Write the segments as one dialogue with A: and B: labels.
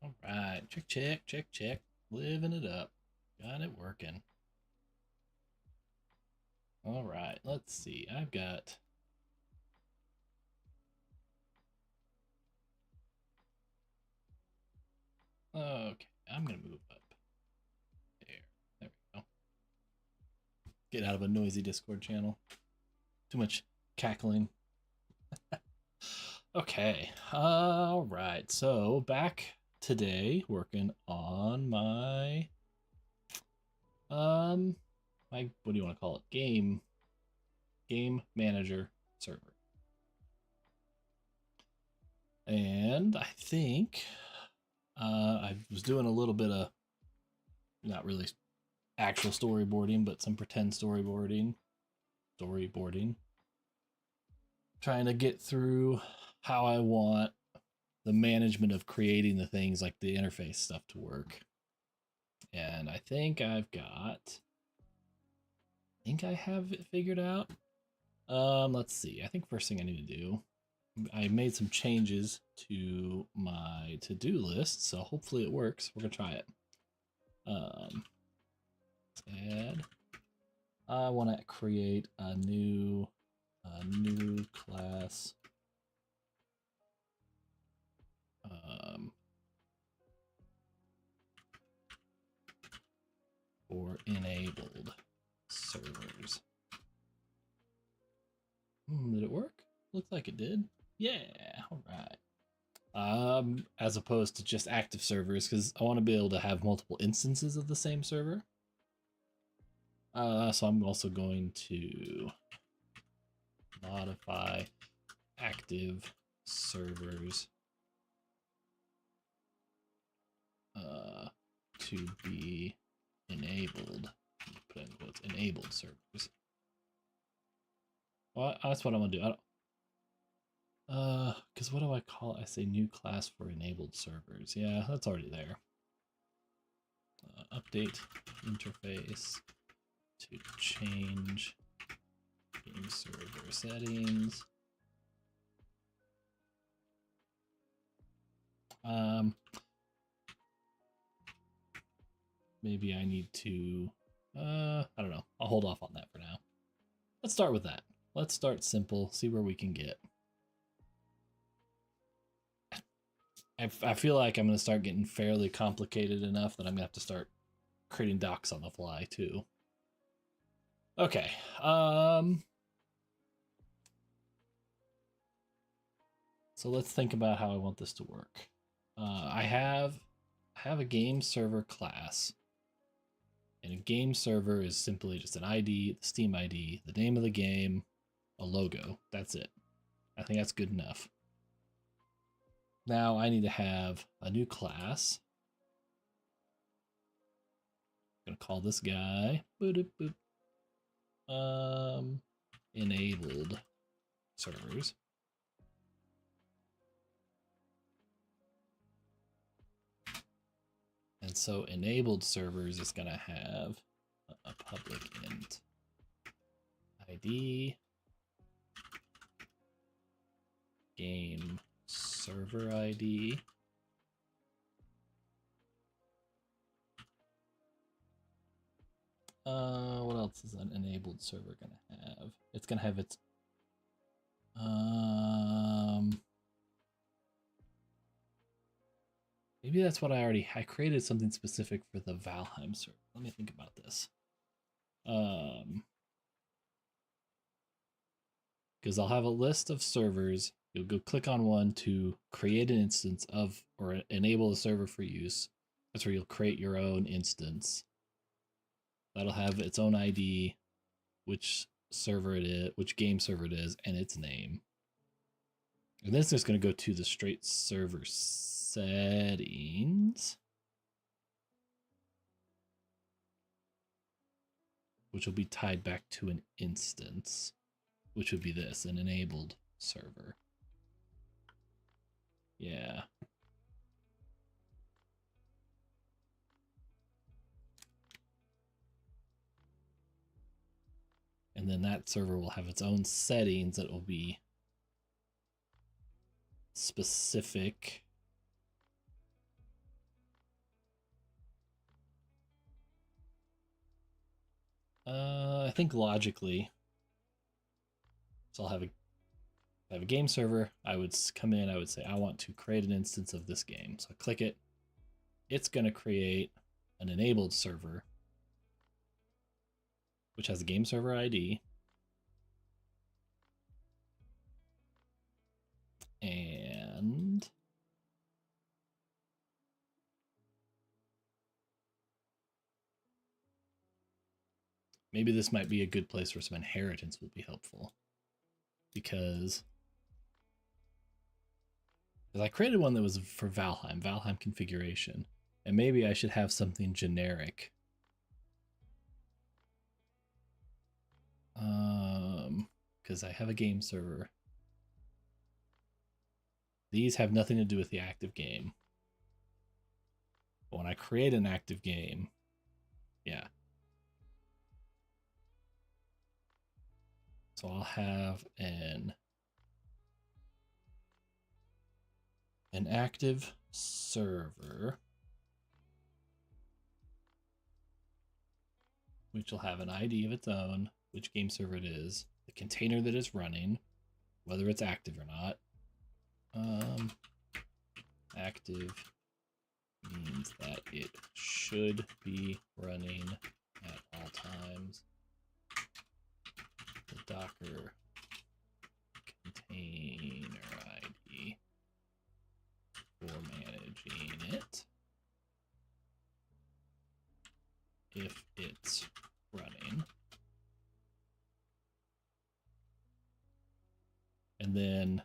A: All right, check, check, check, check. Living it up. Got it working. All right, let's see. I've got. Okay, I'm gonna move up. There we go. Get out of a noisy Discord channel. Too much cackling. Okay. All right. So back today working on um my what do you want to call it? Game manager server. And I think I was doing a little bit of not really actual storyboarding, but some pretend storyboarding, trying to get through how I want the management of creating the things like the interface stuff to work. And I have it figured out. Let's see. I think first thing I need to do, I made some changes to my to-do list, so hopefully it works. We're gonna try it. Add. I want to create a new class. For enabled servers. Did it work? Looks like it did. Yeah, all right. As opposed to just active servers, because I want to be able to have multiple instances of the same server. So I'm also going to modify active servers to be enabled. Put in quotes, enabled servers. Well, that's what I'm gonna do. Because what do I call it? I say new class for enabled servers. Yeah, that's already there. Update interface to change game server settings. Maybe I need to, I don't know. I'll hold off on that for now. Let's start with that. Let's start simple, see where we can get. I feel like I'm going to start getting fairly complicated enough that I'm going to have to start creating docs on the fly too. Okay. So let's think about how I want this to work. I have a game server class. And a game server is simply just an ID, the Steam ID, the name of the game, a logo. That's it. I think that's good enough. Now I need to have a new class. I'm gonna call this guy enabled servers. And so enabled servers is gonna have a public int ID, game server ID, what else is an enabled server gonna have? It's gonna have its maybe that's what I created something specific for the Valheim server. Let me think about this. Because I'll have a list of servers. You'll go click on one to create an instance of or enable a server for use. That's where you'll create your own instance. That'll have its own ID, which server it is, which game server it is, and its name. And this is going to go to the straight server settings, which will be tied back to an instance, which would be this, an enabled server. Yeah. And then that server will have its own settings that will be specific I think logically. So I'll have a game server. I would come in, I would say, I want to create an instance of this game. So I click it. It's going to create an enabled server, which has a game server ID. And maybe this might be a good place where some inheritance will be helpful. Because I created one that was for Valheim configuration. And maybe I should have something generic. Because I have a game server. These have nothing to do with the active game. But when I create an active game, yeah. So I'll have an active server, which will have an ID of its own, which game server it is, the container that it's running, whether it's active or not. Active means that it should be running at all times. The Docker container ID for managing it. If it's running. And then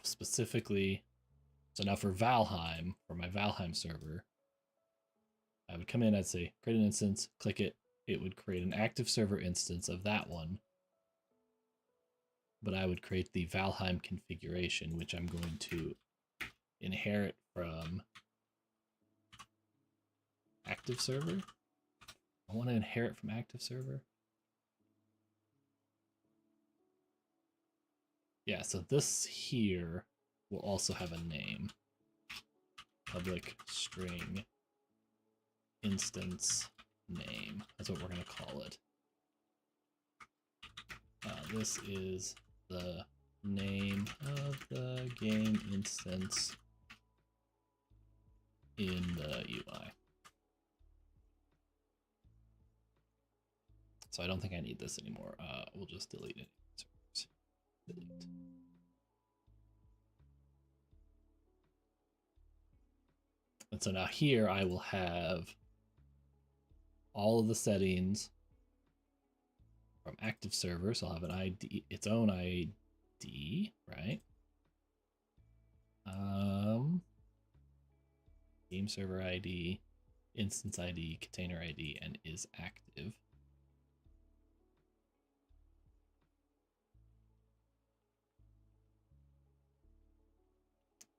A: specifically, so now for Valheim, for my Valheim server, I would come in, I'd say create an instance, click it, it would create an active server instance of that one. But I would create the Valheim configuration, which I'm going to inherit from active server. I want to inherit from active server. Yeah, so this here will also have a name. Public string instance name. That's what we're going to call it. This is the name of the game instance in the UI. So I don't think I need this anymore. We'll just delete it. Delete. And so now here I will have all of the settings from active server. So I'll have an ID, its own ID, right? Game server ID, instance ID, container ID, and is active.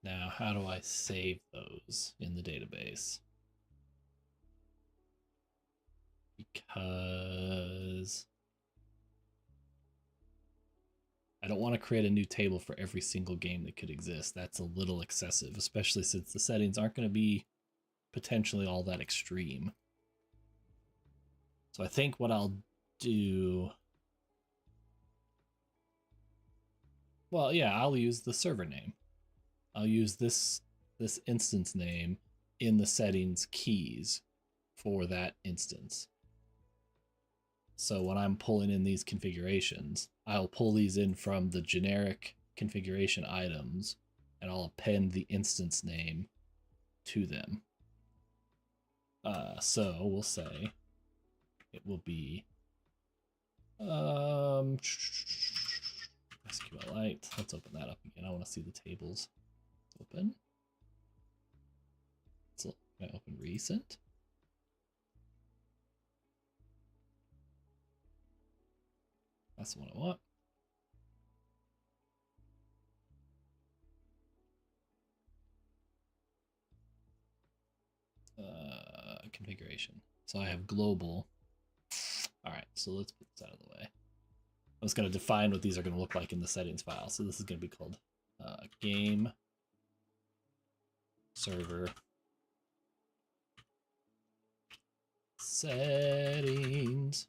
A: Now, how do I save those in the database? Because I don't want to create a new table for every single game that could exist. That's a little excessive, especially since the settings aren't going to be potentially all that extreme. So I think what I'll do... Well, yeah, I'll use the server name. I'll use this instance name in the settings keys for that instance. So when I'm pulling in these configurations, I'll pull these in from the generic configuration items and I'll append the instance name to them. So we'll say it will be SQLite. Let's open that up again. I want to see the tables. Open. So can I open recent? That's the one I want. Configuration. So I have global. All right, so let's put this out of the way. I'm just going to define what these are going to look like in the settings file. So this is going to be called game server settings.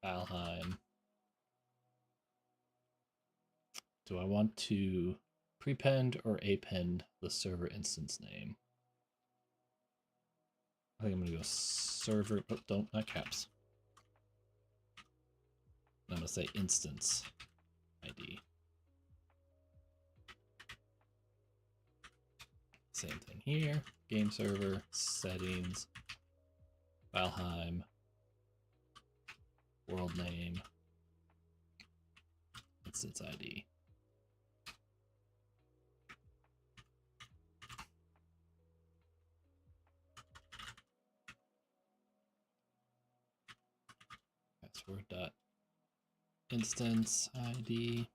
A: Valheim. Do I want to prepend or append the server instance name? I think I'm gonna go server, oh, don't, not caps. I'm gonna say instance ID. Same thing here, game server, settings, Valheim, world name, instance ID. Password dot instance ID.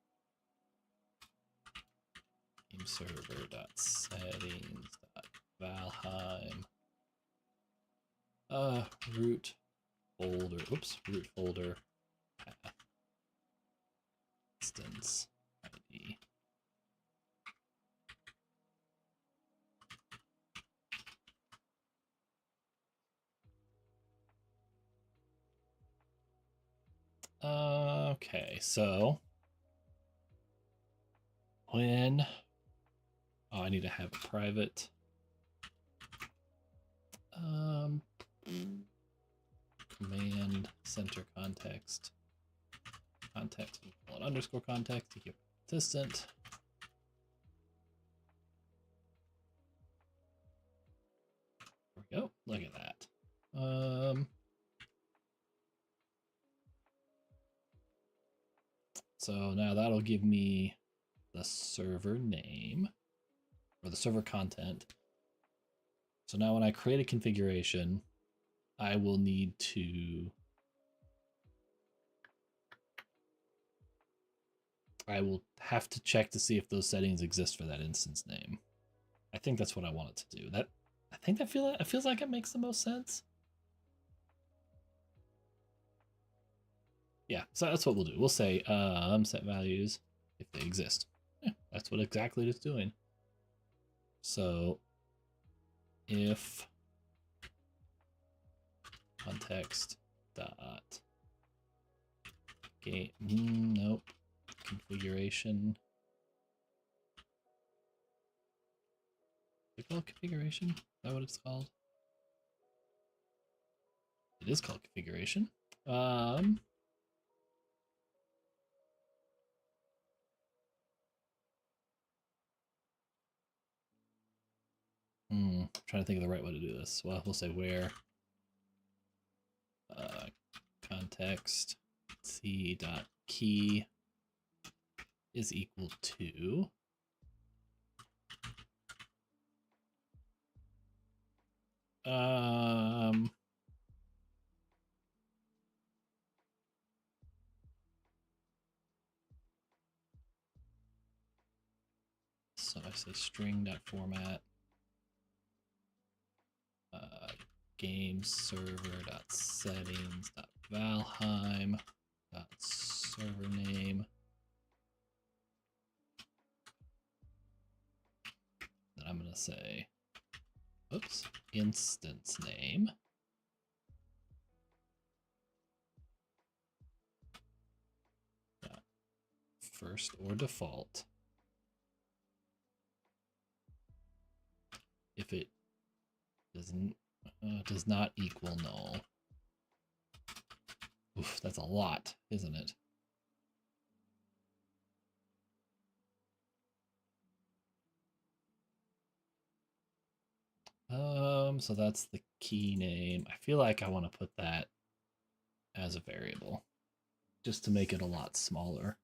A: Game server dot settings dot Valheim. Root folder. Oops, root folder path instance ID. Okay, so when I need to have a private command center context underscore context to keep consistent. There we go. Look at that. So now that'll give me the server name or the server content. So now when I create a configuration, I will need to I will have to check to see if those settings exist for that instance name. I think that's what I want it to do. It feels like it makes the most sense. Yeah, so that's what we'll do. We'll say set values if they exist. Yeah, that's what exactly it's doing. So if context dot game nope configuration. Is it called configuration? Is that what it's called? It is called configuration. I'm trying to think of the right way to do this. Well, we'll say where context c dot key is equal to so I say string.format game server.settings.valheim.server name. Then I'm gonna say, oops, instance name. First or default. If it does not equal null. Oof, that's a lot, isn't it? So that's the key name. I feel like I want to put that as a variable just to make it a lot smaller.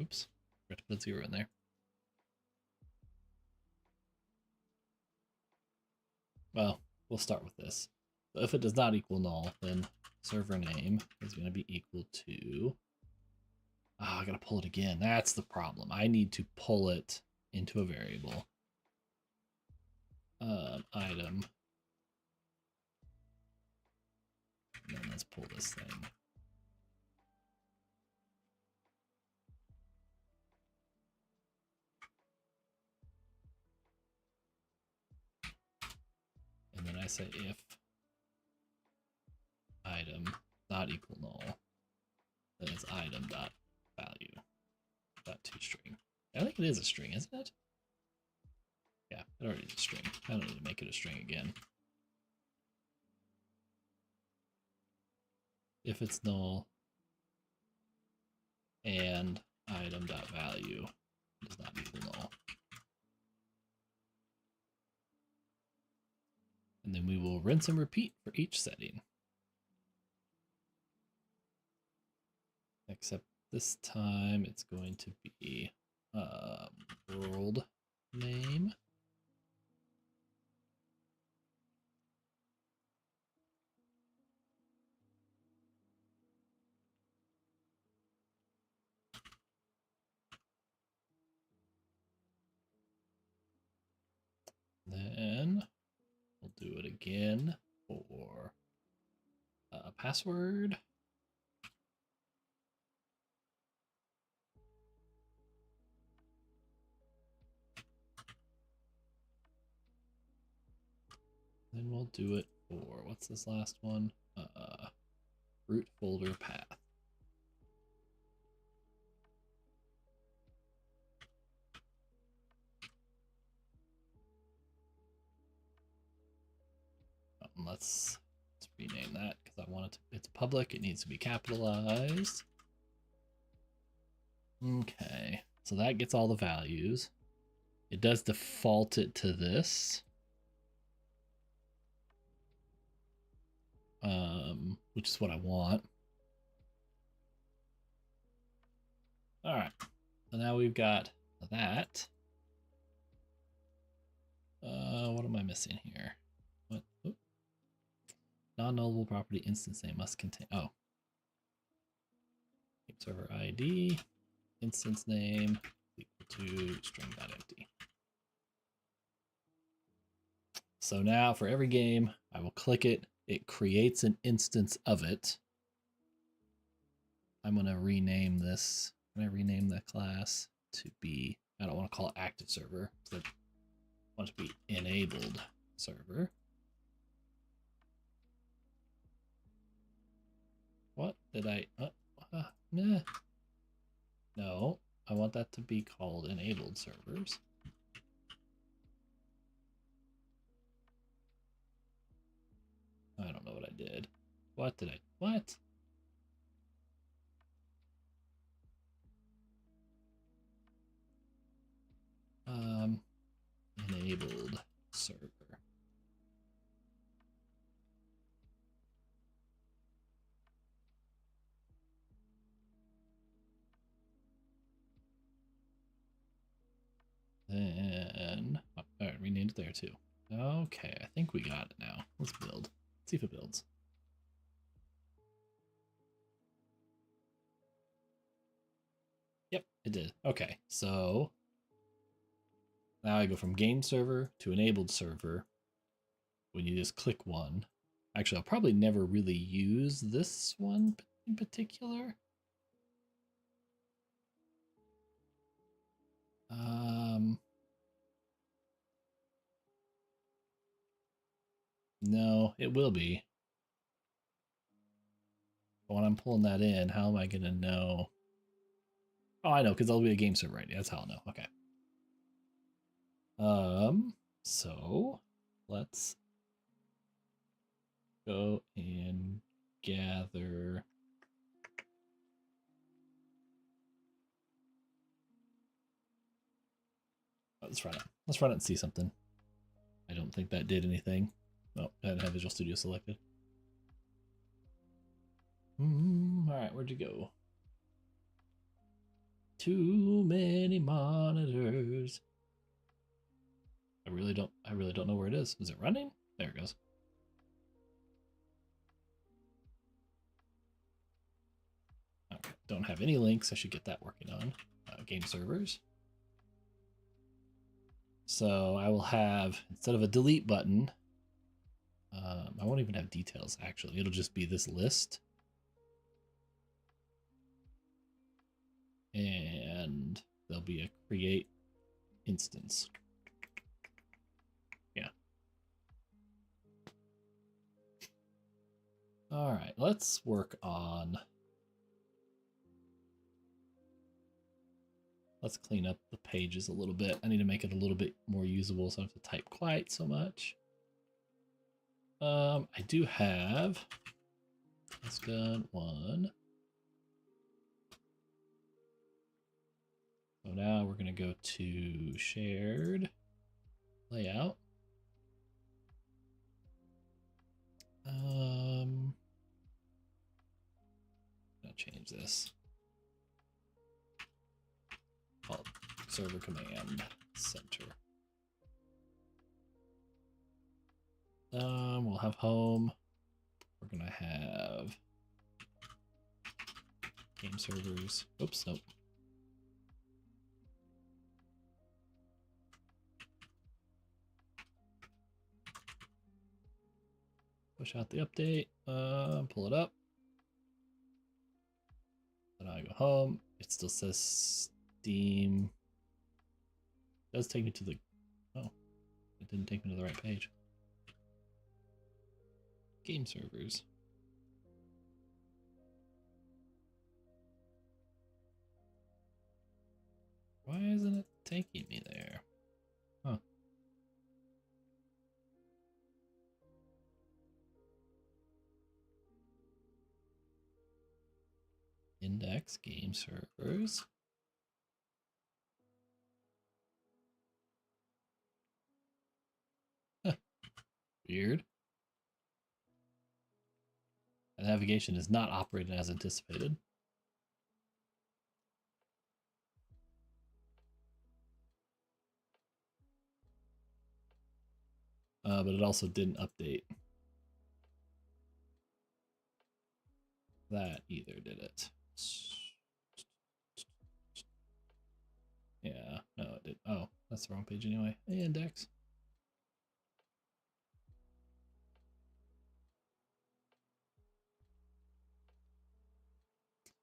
A: Oops, forgot to put 0 in there. Well, we'll start with this. So if it does not equal null, then server name is going to be equal to... I gotta pull it again. That's the problem. I need to pull it into a variable. Item And then let's pull this thing. And then I say if item not equal null, then it's item dot value dot toString. I think it is a string, isn't it? Yeah, it already is a string. I don't need to make it a string again. If it's null and item dot value does not equal null. And then we will rinse and repeat for each setting. Except this time it's going to be world name. Then we'll do it again for password. Then we'll do it for, what's this last one? Root folder path. Let's rename that because I want it to, it's public, it needs to be capitalized. Okay, so that gets all the values. It does default it to this. Which is what I want. All right, so now we've got that. What am I missing here? What? Oh. Non-nullable property instance name must contain, oh. Server ID, instance name equal to string.empty. So now for every game, I will click it. It creates an instance of it. I'm going to rename this. I'm going to rename the class to be, I don't want to call it active server. I want it to be enabled server. What did I, nah. No, I want that to be called enabled servers. I don't know what I did. What did I, what? Enabled server. Then, oh, all right, renamed it there too. Okay, I think we got it now. Let's build. Let's see if it builds. Yep, it did. Okay, so now I go from game server to enabled server. When you just click one. Actually, I'll probably never really use this one in particular. No, it will be. But when I'm pulling that in, how am I going to know? Oh, I know, because that'll be a game server ID. That's how I'll know. Okay. So let's go and gather. Oh, let's run it. Let's run it and see something. I don't think that did anything. Oh, I didn't have Visual Studio selected. All right, where'd you go? Too many monitors. I really don't know where it is. Is it running? There it goes. Okay, don't have any links. I should get that working on game servers. So I will have, instead of a delete button, I won't even have details, actually. It'll just be this list. And there'll be a create instance. Yeah. All right, let's work on... Let's clean up the pages a little bit. I need to make it a little bit more usable so I don't have to type quite so much. I do have task done 1. So now we're going to go to shared layout. I'm going to change this. Called server command center. We'll have home. We're gonna have game servers. Oops, nope. Push out the update. Pull it up. Then I go home. It still says Steam. It does take me to the... Oh, it didn't take me to the right page. Game servers. Why isn't it taking me there? Huh. Index game servers. Huh. Weird. The navigation is not operating as anticipated. But it also didn't update that either, did it? Yeah, no, it did. Oh, that's the wrong page anyway. Hey, index.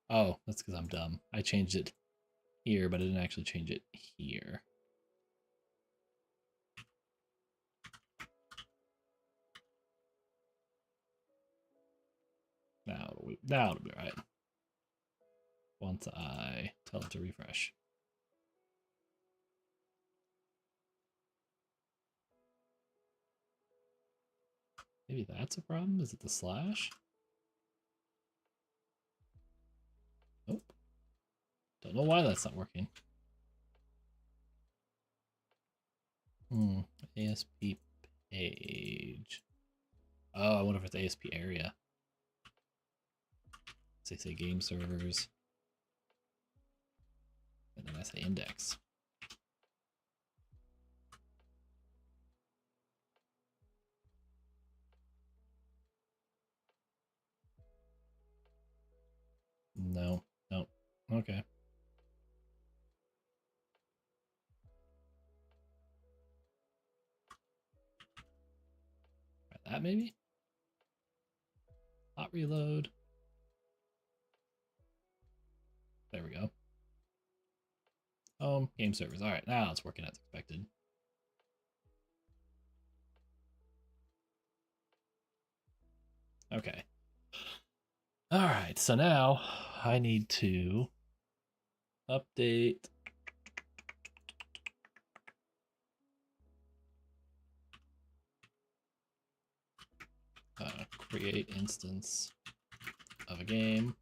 A: Oh, that's because I'm dumb. I changed it here, but I didn't actually change it here. Now it'll be right. Once I tell it to refresh. Maybe that's a problem? Is it the slash? Nope. Don't know why that's not working. ASP page. Oh, I wonder if it's ASP area. So they say game servers. And then I say index. No. Okay. Try that maybe? Hot reload. There we go. Game servers. All right, now it's working as expected. Okay. All right, so now I need to update create instance of a game.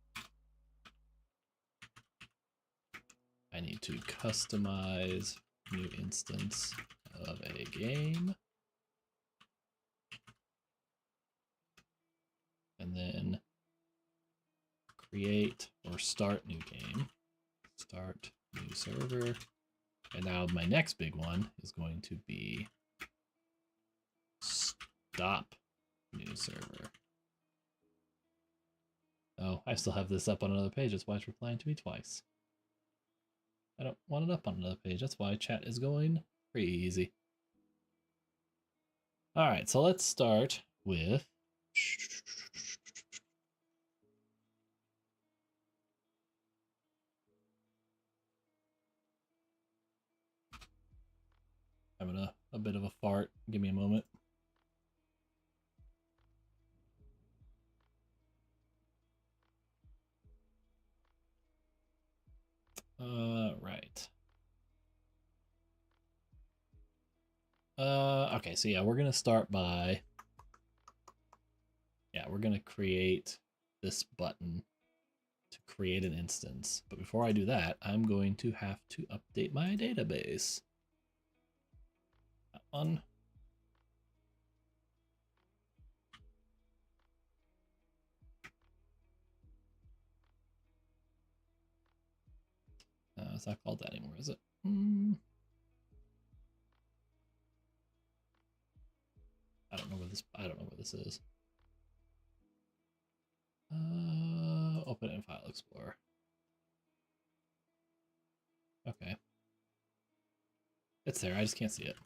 A: I need to customize new instance of a game. And then create or start new game. Start new server. And now my next big one is going to be stop new server. Oh, I still have this up on another page. That's why it's replying to me twice. I don't want it up on another page. That's why chat is going crazy. All right, so let's start with Having a bit of a fart. Give me a moment. Right. Okay, so yeah, we're gonna start by, we're gonna create this button to create an instance. But before I do that, I'm going to have to update my database. That one. It's not called that anymore, is it? I don't know where this is. Open in File Explorer. Okay. It's there, I just can't see it.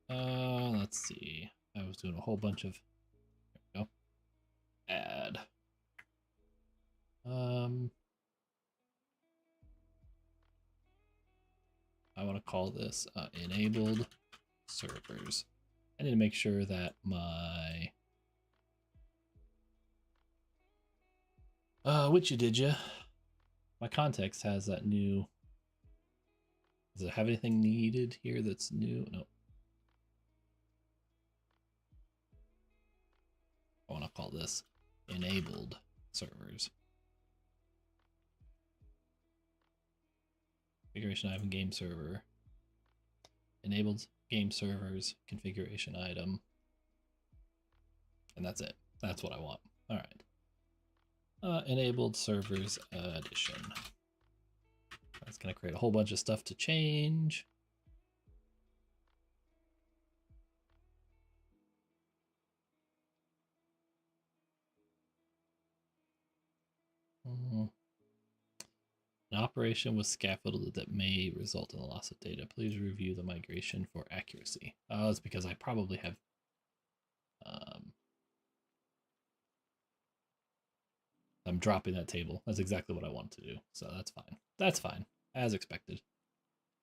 A: Let's see. I was doing a whole bunch of, there we go. Add. I want to call this enabled servers. I need to make sure that my my context has that new. Does it have anything needed here that's new? No. I want to call this enabled servers. Configuration item game server. Enabled game servers configuration item. And that's it. That's what I want. All right. Enabled servers addition. That's going to create a whole bunch of stuff to change. An operation was scaffolded that may result in the loss of data. Please review the migration for accuracy. Oh, it's because I probably have I'm dropping that table. That's exactly what I want to do. So that's fine. That's fine. As expected.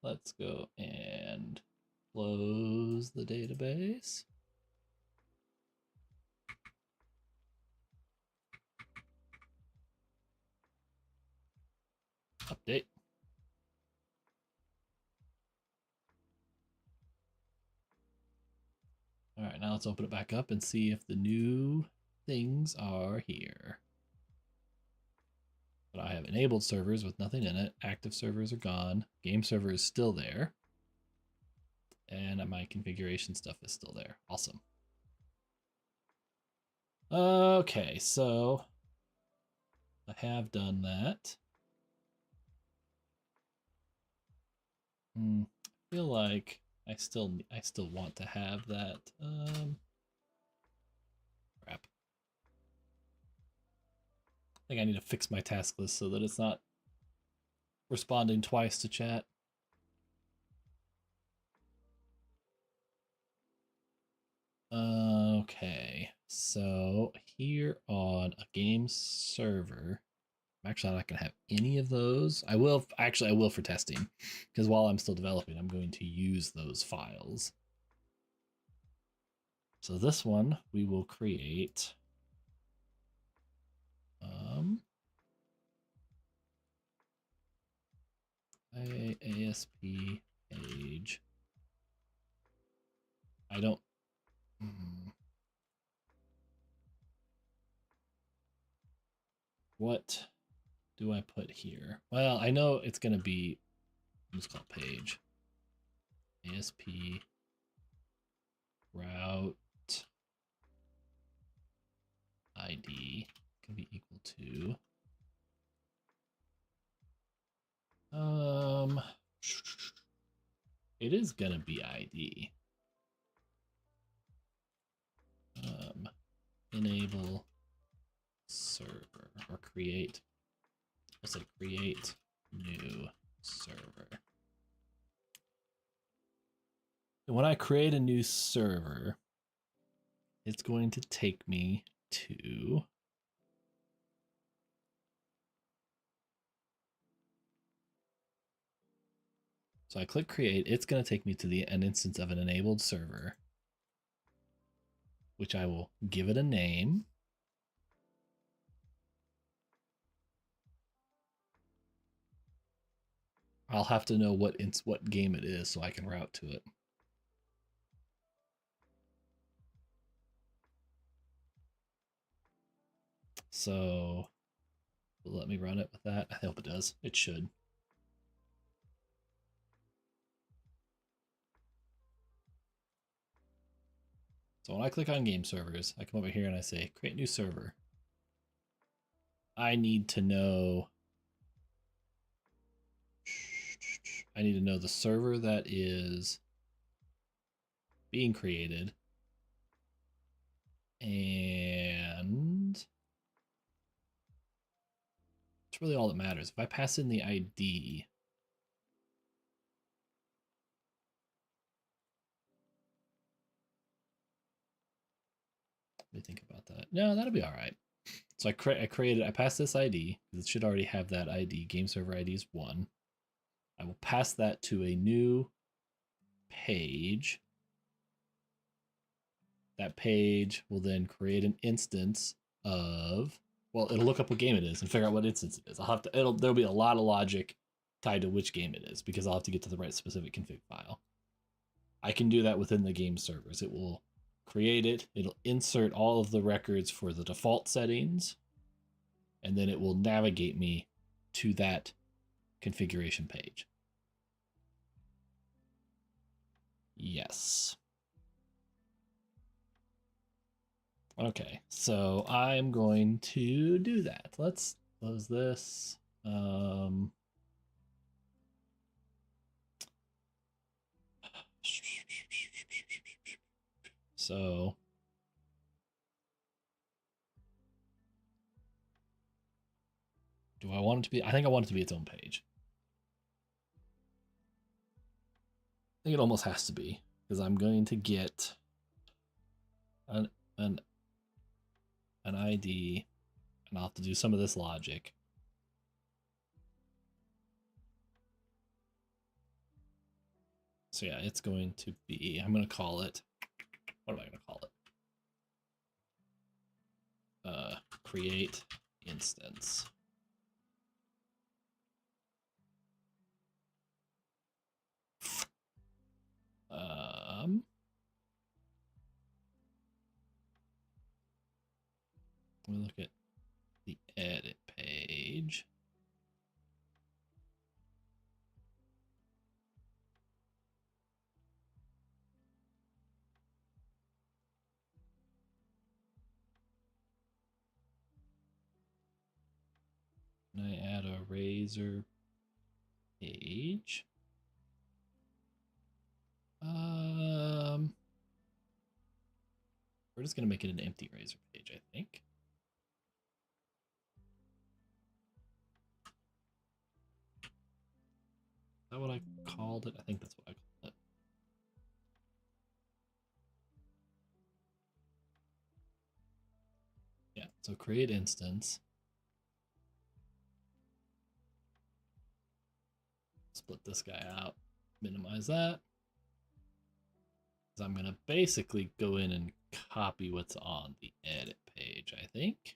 A: Let's go and close the database. Update. All right, now let's open it back up and see if the new things are here. But I have enabled servers with nothing in it. Active servers are gone. Game server is still there. And my configuration stuff is still there. Awesome. Okay, so I have done that. I feel like I still want to have that. Crap. I think I need to fix my task list so that it's not responding twice to chat. Okay, so here on a game server, I'm actually not gonna have any of those. I will for testing, because while I'm still developing, I'm going to use those files. So this one we will create ASP page. I don't. What do I put here? Well, I know it's gonna be. Let's call it page. ASP route ID can be equal to. It is gonna be ID. Enable server or create. I'll say create new server. And when I create a new server, it's going to take me to so I click create, it's going to take me to an instance of an enabled server, which I will give it a name. I'll have to know what game it is so I can route to it. So let me run it with that. I hope it does. It should. So when I click on game servers, I come over here and I say create new server. I need to know the server that is being created, and it's really all that matters. If I pass in the ID, let me think about that. No, that'll be all right. So I passed this ID because it should already have that ID. Game server ID is 1. I will pass that to a new page. That page will then create an instance of, well, it'll look up what game it is and figure out what instance it is. There'll be a lot of logic tied to which game it is because I'll have to get to the right specific config file. I can do that within the game servers. It will create it, it'll insert all of the records for the default settings, and then it will navigate me to that configuration page. Yes. Okay, so I'm going to do that. Let's close this. So do I want it to be? I think I want it to be its own page. I think it almost has to be because I'm going to get an ID, and I'll have to do some of this logic. So yeah, it's going to be, I'm going to call it, what am I going to call it? Create instance. Let me look at the edit page. Can I add a razor page? We're just gonna make it an empty razor page, I think. Is that what I called it? I think that's what I called it. Yeah, so create instance. Split this guy out, minimize that. I'm gonna basically go in and copy what's on the edit page, I think.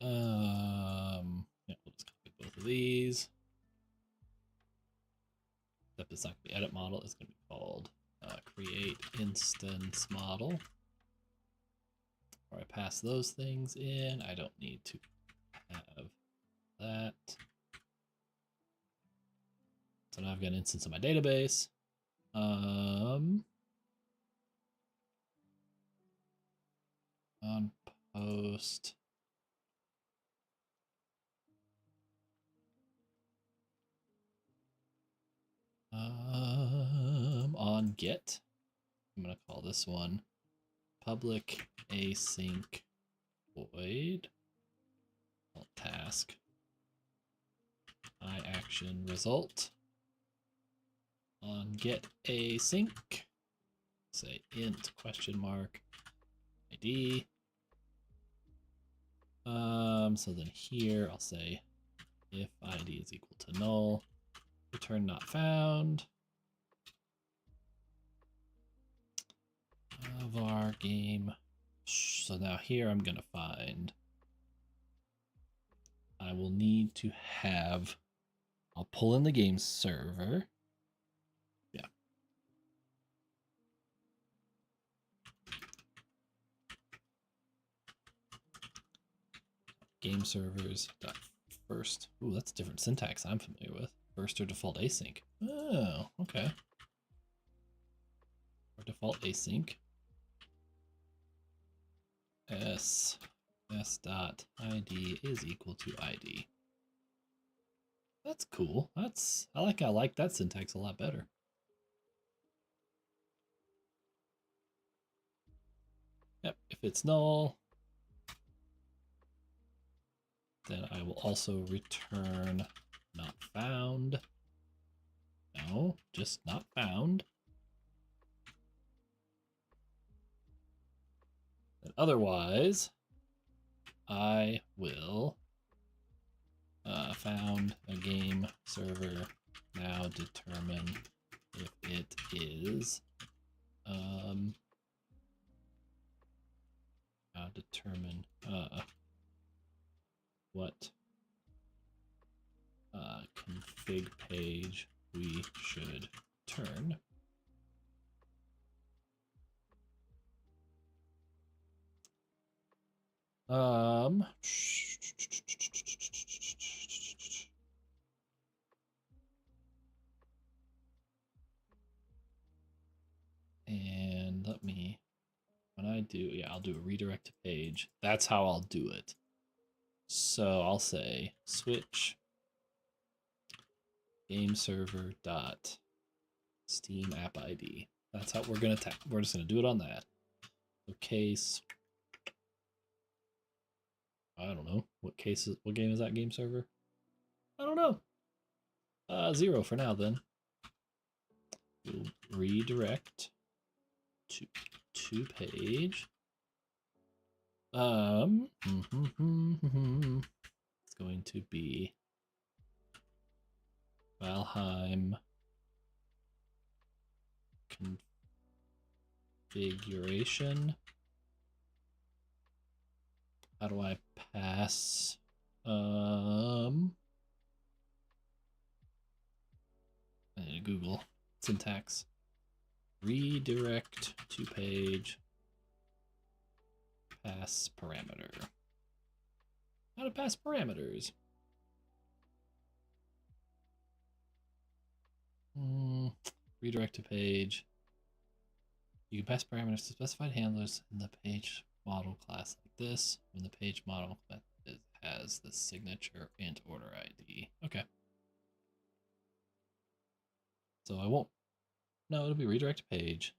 A: Yeah, we'll just copy both of these. Except it's not gonna be edit model, it's gonna be called create instance model. Where I pass those things in. I don't need to have that. So now I've got an instance of my database. On post. On get. I'm gonna call this one public async void task. iAction result on get async. Say int question mark ID. So then here I'll say if ID is equal to null, return not found. Var game. So now here I'm gonna find. I will need to have. I'll pull in the game server. Yeah. Game servers dot first. Ooh, that's different syntax I'm familiar with. First or default async. Oh, okay. Or default async. S dot ID is equal to ID. That's cool. I like that syntax a lot better. Yep, if it's null, then I will also return not found. No, just not found. And otherwise, I will found a game server, now determine if it is now determine what config page we should turn. And let me, when I do, yeah, I'll do a redirect to page. That's how I'll do it. So I'll say switch game server dot Steam app ID. That's how we're gonna we're just gonna do it on that. So case, I don't know what game is that game server? I don't know. 0 for now then. We'll redirect to page. It's going to be Valheim configuration. How do I pass? I need to Google syntax. Redirect to page. Pass parameter. How to pass parameters? Redirect to page. You can pass parameters to specified handlers in the page model class like this when the page model method has the signature int order ID. Okay. So I won't. No, it'll be redirect to page.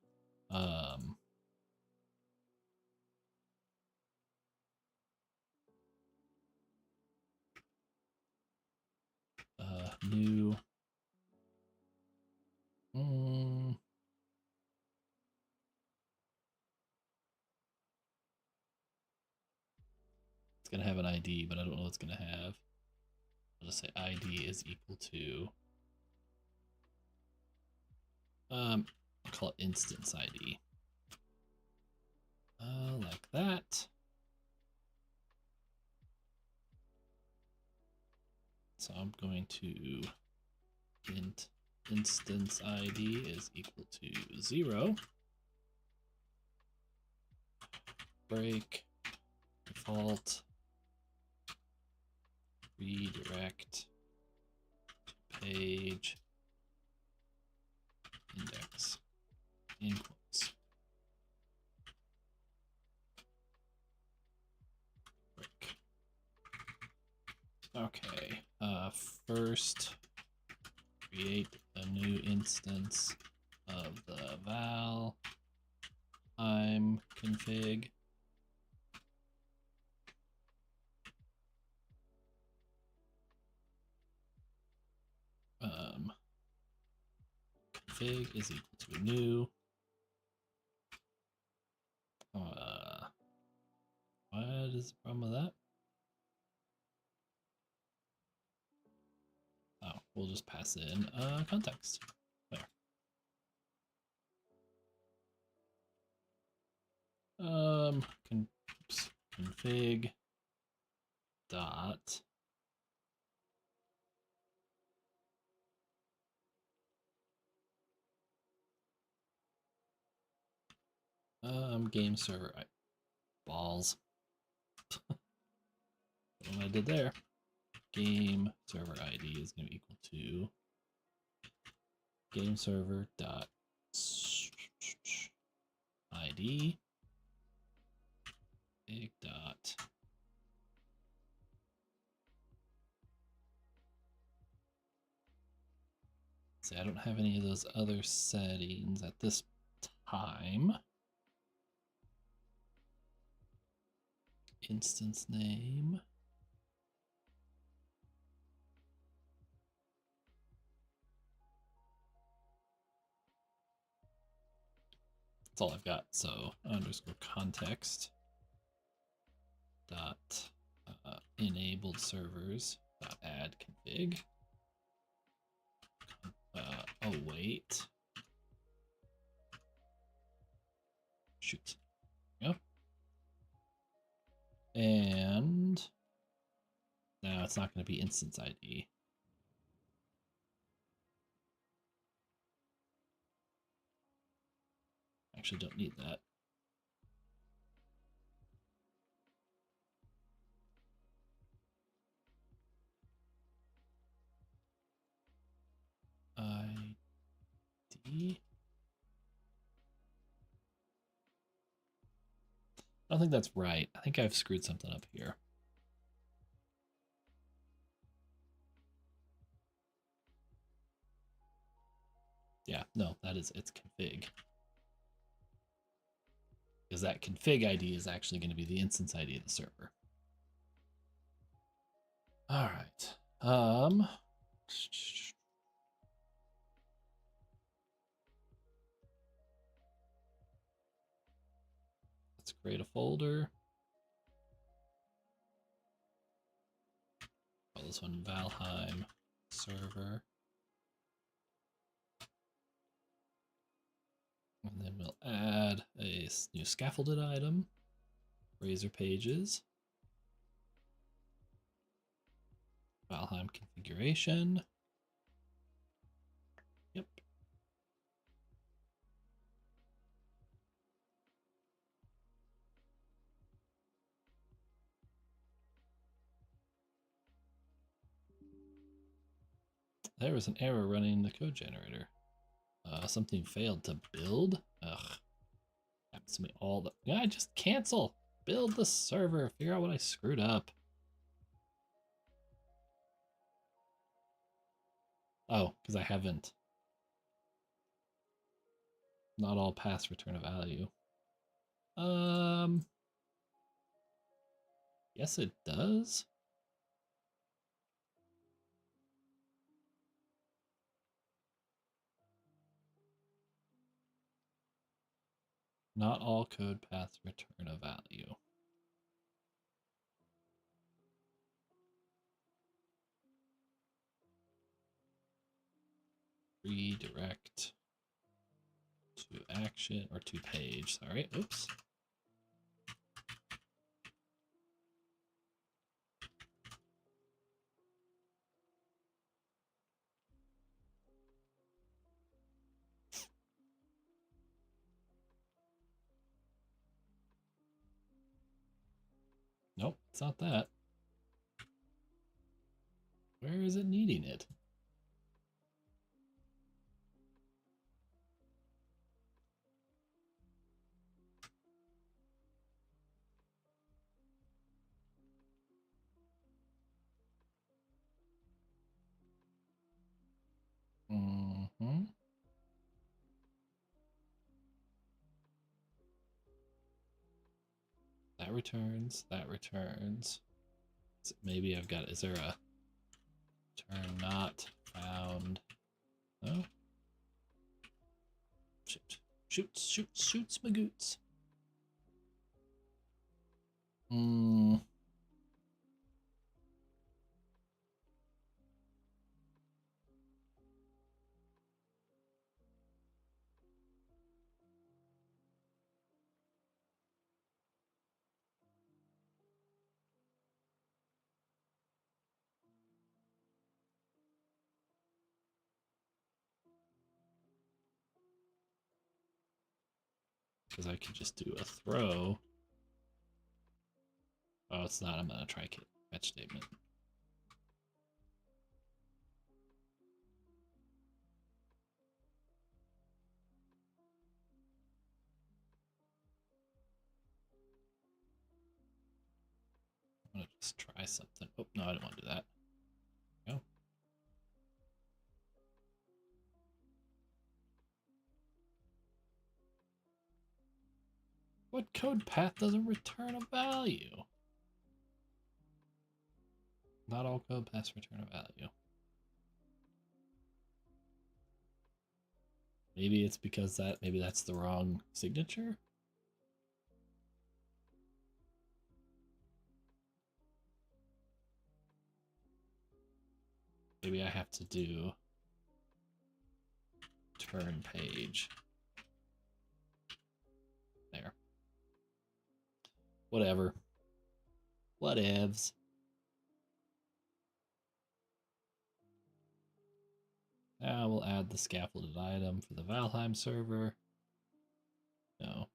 A: New. It's gonna have an ID, but I don't know what it's gonna have. I'll just say ID is equal to. I'll call it instance ID. Like that. So I'm going to int instance ID is equal to 0. Break default redirect to page index in quotes. Break. Okay. First create a new instance of the Valheim config. config is equal to new. What is the problem with that? Oh, we'll just pass in context. There. Config dot game server balls. What I did there. Game server ID is going to be equal to game server dot ID big dot see, I don't have any of those other settings at this time. Instance name. That's all I've got. So underscore context dot enabled servers dot add config. Oh wait. Shoot. Yep. And now it's not going to be instance ID. Actually, don't need that. ID. I don't think that's right. I think I've screwed something up here. Yeah, no, it's config. Because that config ID is actually going to be the instance ID of the server. All right. Let's create a folder. Call this one Valheim server. And then we'll add a new scaffolded item, Razor Pages, Valheim configuration. Yep. There was an error running in the code generator. Something failed to build. Ugh. Happens to me all the. Yeah, just cancel. Build the server. Figure out what I screwed up. Oh, because I haven't. Not all paths return a value. Yes, it does. Not all code paths return a value. Redirect to action or to page. Sorry. Oops. Nope, it's not that. Where is it needing it? Mm-hmm. That returns, that returns. So maybe I've got, is there a turn not found. No. Shoots my goots. Because I could just do a throw. Oh, it's not. I'm gonna try catch statement. I'm gonna just try something. Oh no, I don't want to do that. Go. What code path doesn't return a value? Not all code paths return a value. Maybe it's because maybe that's the wrong signature? Maybe I have to do turn page. There. Whatever. Whatevs. Now we'll add the scaffolded item for the Valheim server. No.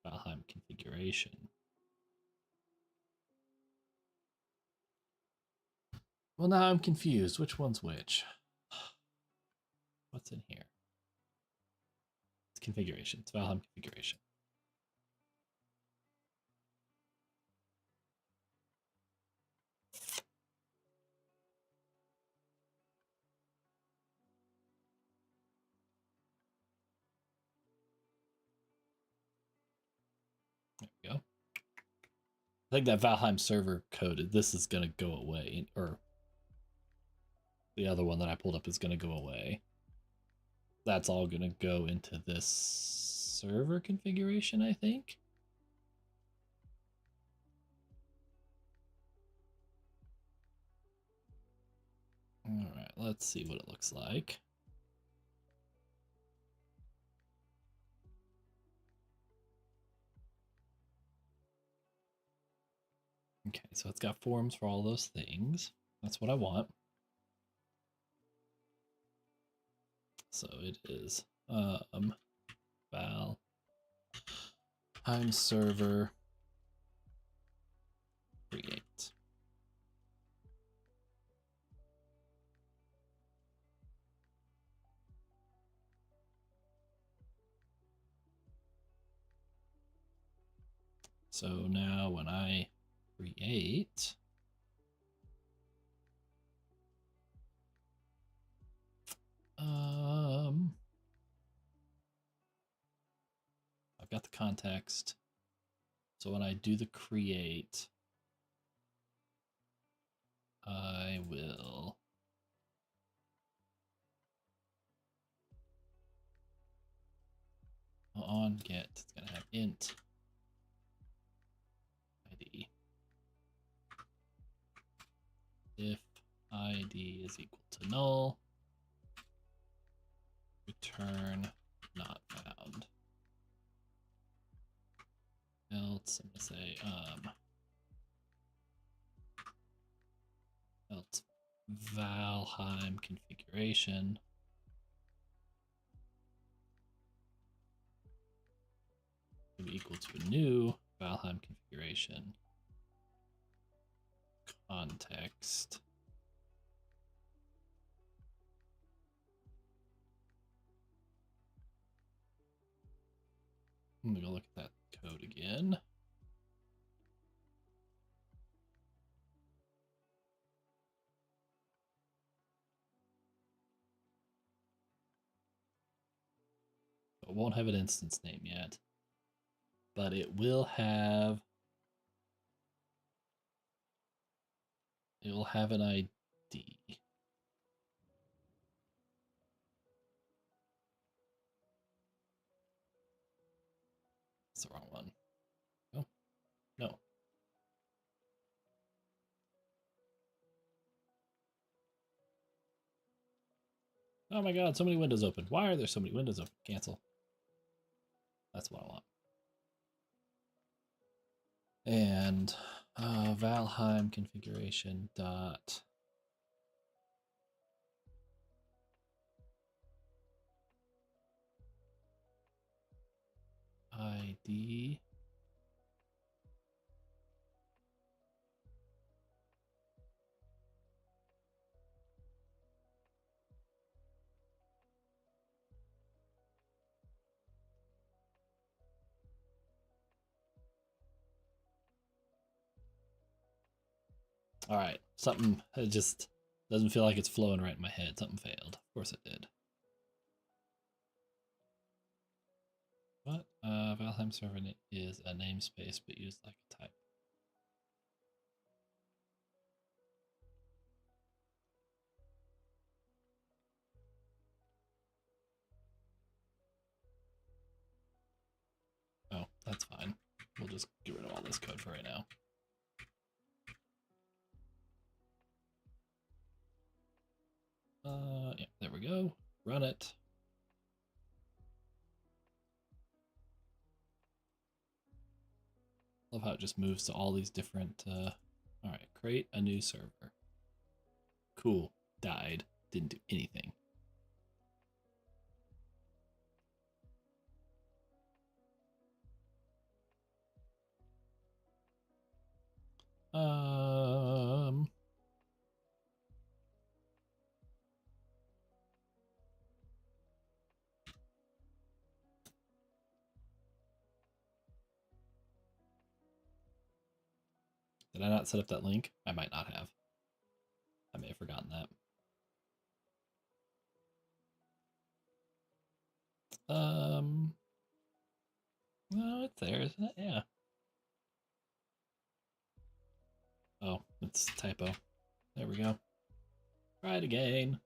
A: Valheim configuration. Well, now I'm confused. Which one's which? What's in here? It's configuration. It's Valheim configuration. There we go. I think that Valheim server code, this is going to go away. Or the other one that I pulled up is going to go away. That's all going to go into this server configuration, I think. All right, let's see what it looks like. Okay, so it's got forms for all those things. That's what I want. So it is Valheim server create. So now when I create, I've got the context. So when I do the create, I will on get, it's gonna have int ID. If ID is equal to null, return not found. Else I'm gonna say else Valheim configuration will be equal to a new Valheim configuration context. I'm gonna go look at that code again. It won't have an instance name yet, but it will have an ID. Oh my god, so many windows open. Why are there so many windows open? Cancel. That's what I want. And Valheim configuration dot ID. All right, something, it just doesn't feel like it's flowing right in my head. Something failed. Of course it did. What? Valheim server is a namespace, but used like a type. Oh, that's fine. We'll just get rid of all this code for right now. Yeah, there we go. Run it. Love how it just moves to all these different. All right, create a new server. Cool. Died. Didn't do anything. Did I not set up that link? I might not have. I may have forgotten that. No, it's there, isn't it? Yeah. Oh, it's a typo. There we go. Try it again.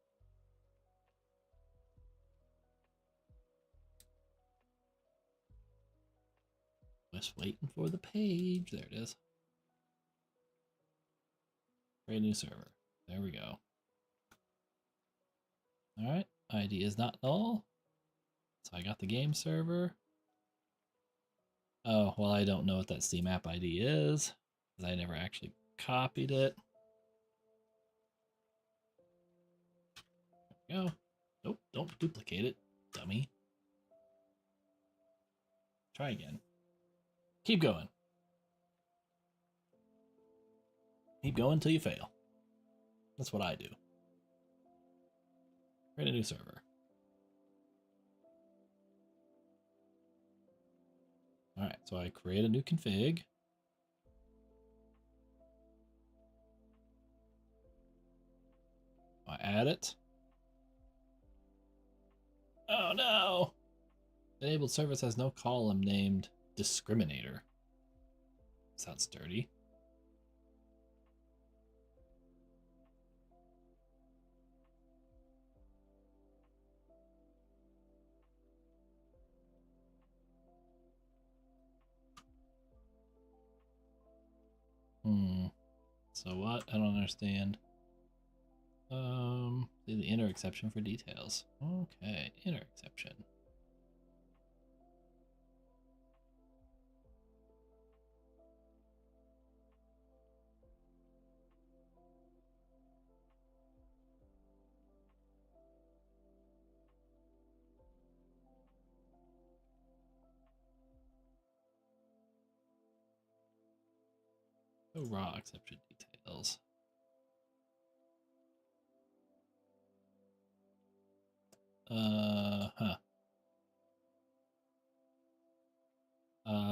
A: Just waiting for the page. There it is. Create a new server. There we go. Alright, ID is not null. So I got the game server. Oh, well, I don't know what that Steam app ID is, because I never actually copied it. There we go. Nope, don't duplicate it, dummy. Try again. Keep going. Keep going until you fail. That's what I do. Create a new server. Alright, so I create a new config. I add it. Oh no! Enabled service has no column named discriminator. Sounds dirty. So what? I don't understand. The inner exception for details. Okay, inner exception. Oh, raw exception details.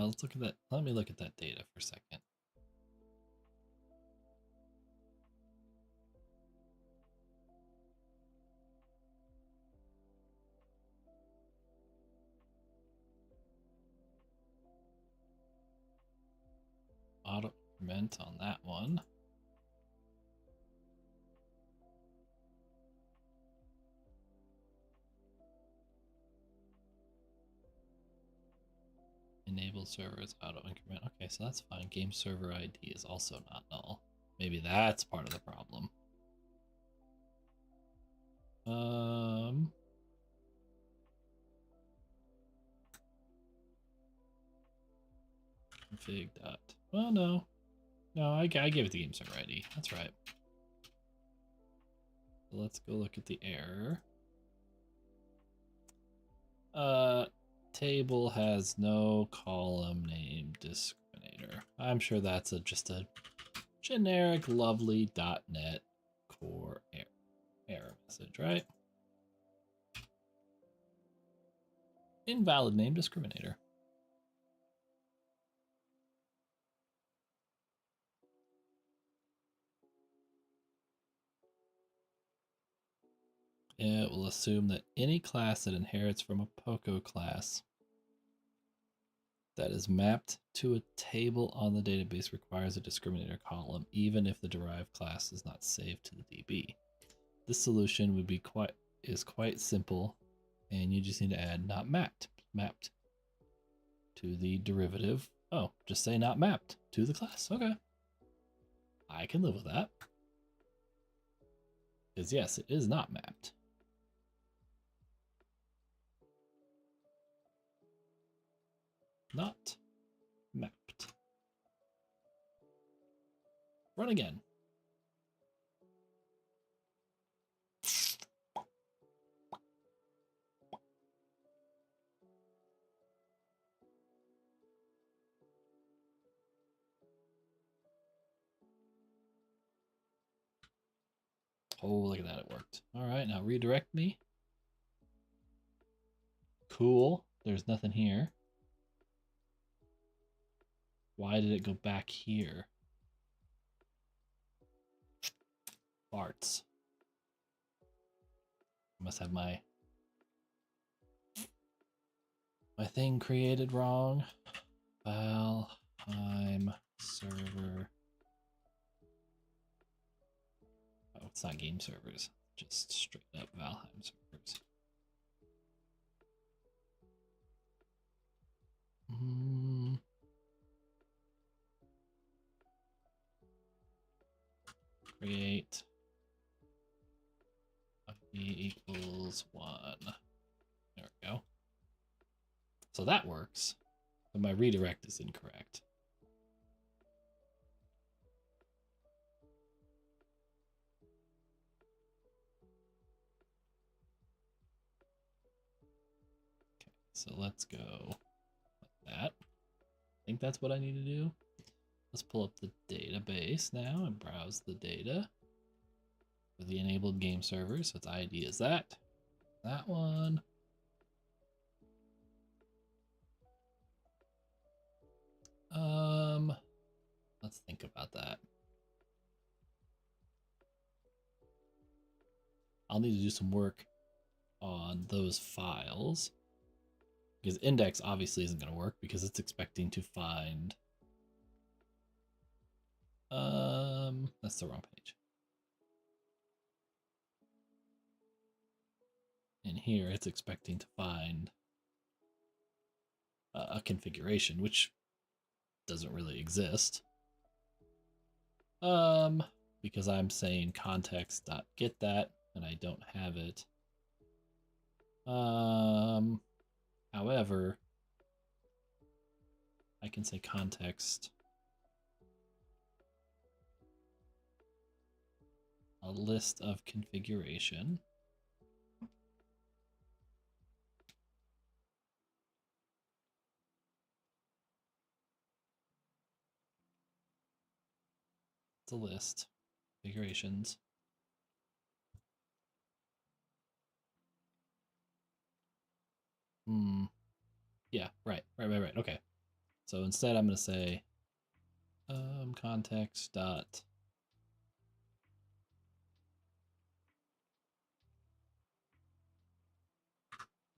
A: Let's look at that. Let me look at that data for a second. Auto increment on that one. Enable servers auto increment. Okay, so that's fine. Game server ID is also not null. Maybe that's part of the problem. config dot. Well, no. No, I gave it the game server ID. That's right. So let's go look at the error. Table has no column name discriminator. I'm sure that's just a generic lovely.NET core error message, right? Invalid name discriminator. It will assume that any class that inherits from a POCO class that is mapped to a table on the database requires a discriminator column, even if the derived class is not saved to the DB. This solution would be quite simple, and you just need to add not mapped to the derivative. Oh, just say not mapped to the class. Okay. I can live with that. Because yes, it is not mapped. Not mapped. Run again. Oh, look at that, it worked. All right, now redirect me. Cool, there's nothing here. Why did it go back here? Farts. I must have my thing created wrong. Valheim server. Oh, it's not game servers. Just straight up Valheim servers. Create e equals 1. There we go. So that works, but my redirect is incorrect. Okay, so let's go like that. I think that's what I need to do. Let's pull up the database now and browse the data for the enabled game server. So its ID is that one. Let's think about that. I'll need to do some work on those files because index obviously isn't going to work because it's expecting to find that's the wrong page. In here it's expecting to find a configuration which doesn't really exist. Because I'm saying context.get that and I don't have it. However, I can say context a list of configuration. It's a list. Configurations. Yeah, right. Okay. So instead I'm going to say context dot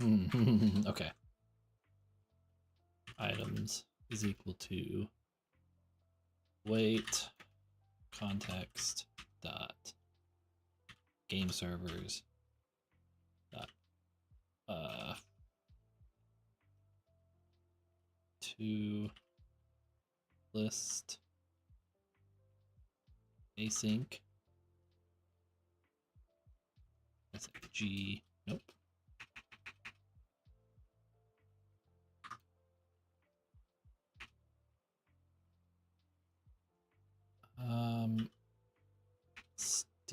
A: okay. Items is equal to wait context dot game servers dot to list async. That's a G. Nope.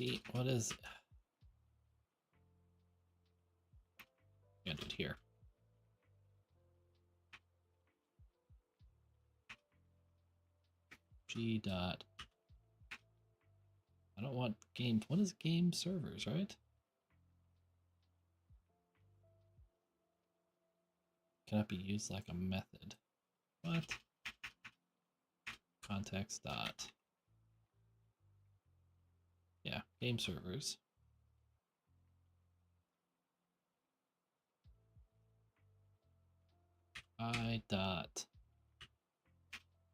A: Steam, what is it? I'm gonna do it here. G dot. I don't want game. What is game servers, right? Cannot be used like a method. What? Context dot. Yeah, game servers. I dot.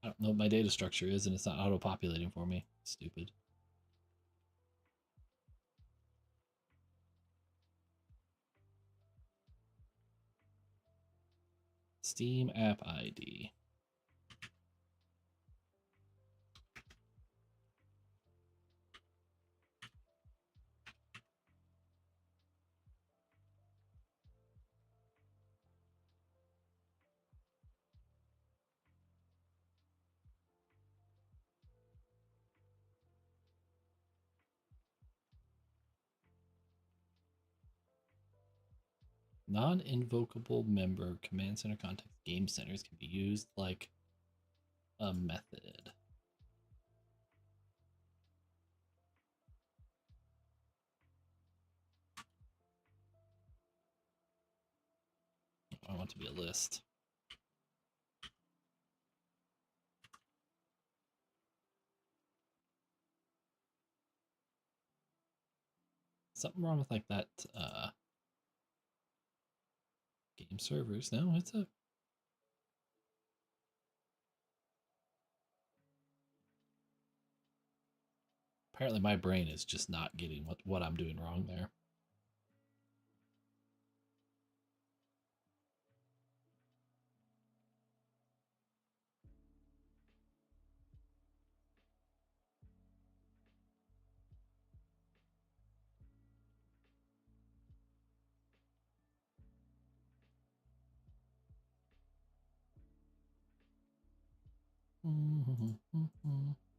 A: I don't know what my data structure is, and it's not auto-populating for me. Stupid. Steam app ID. Non-invocable member command center context game centers can be used like a method. I want it to be a list. Something wrong with like that game servers. No, it's a apparently my brain is just not getting what I'm doing wrong there.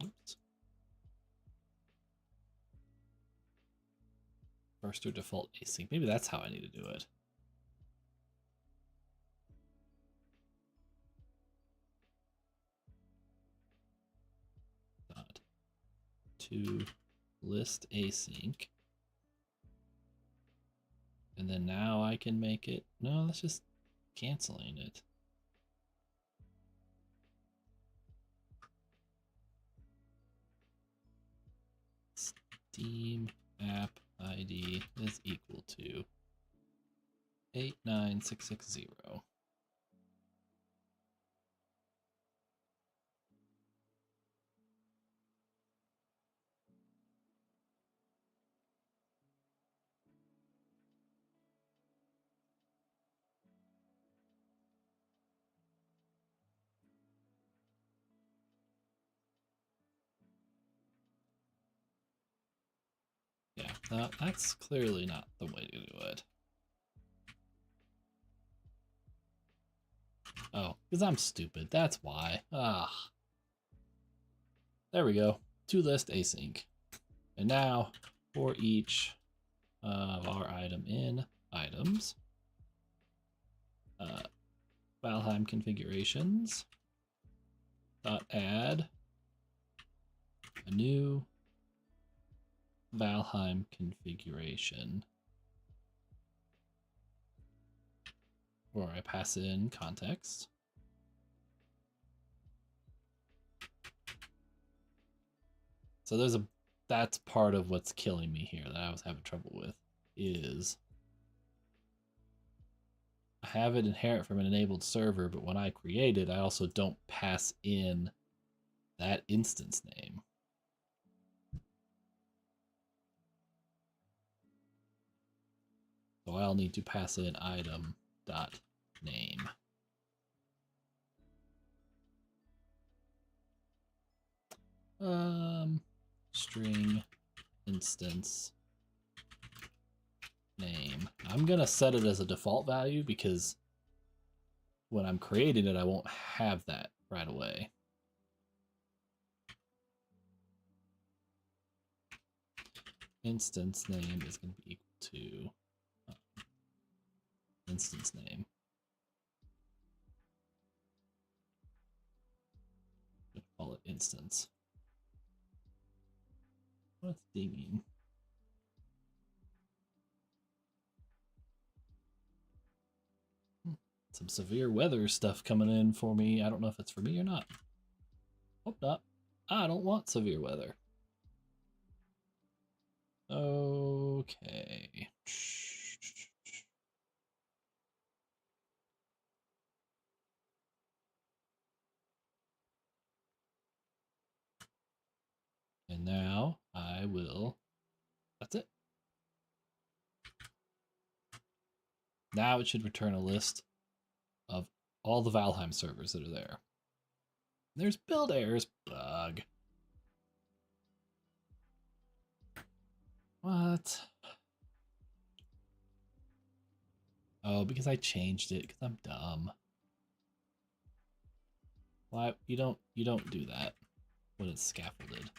A: Oops. First or default async. Maybe that's how I need to do it. Dot to list async. And then now I can make it. No, that's just canceling it. Steam app ID is equal to 89660. Yeah, that's clearly not the way to do it. Oh, because I'm stupid. That's why. Ah. There we go. To list async. And now for each of our item in items, Valheim configurations dot add a new Valheim configuration where I pass in context. So that's part of what's killing me here that I was having trouble with is I have it inherit from an enabled server, but when I create it, I also don't pass in that instance name. So I'll need to pass in item dot name. String instance name. I'm gonna set it as a default value because when I'm creating it, I won't have that right away. instance name is going to be equal to instance name. I'm going to call it instance. What's dinging? Some severe weather stuff coming in for me. I don't know if it's for me or not. Hope not. I don't want severe weather. Okay. And now I will, that's it. Now it should return a list of all the Valheim servers that are there. There's build errors bug. What? Oh, because I changed it because I'm dumb. Why you don't do that when it's scaffolded.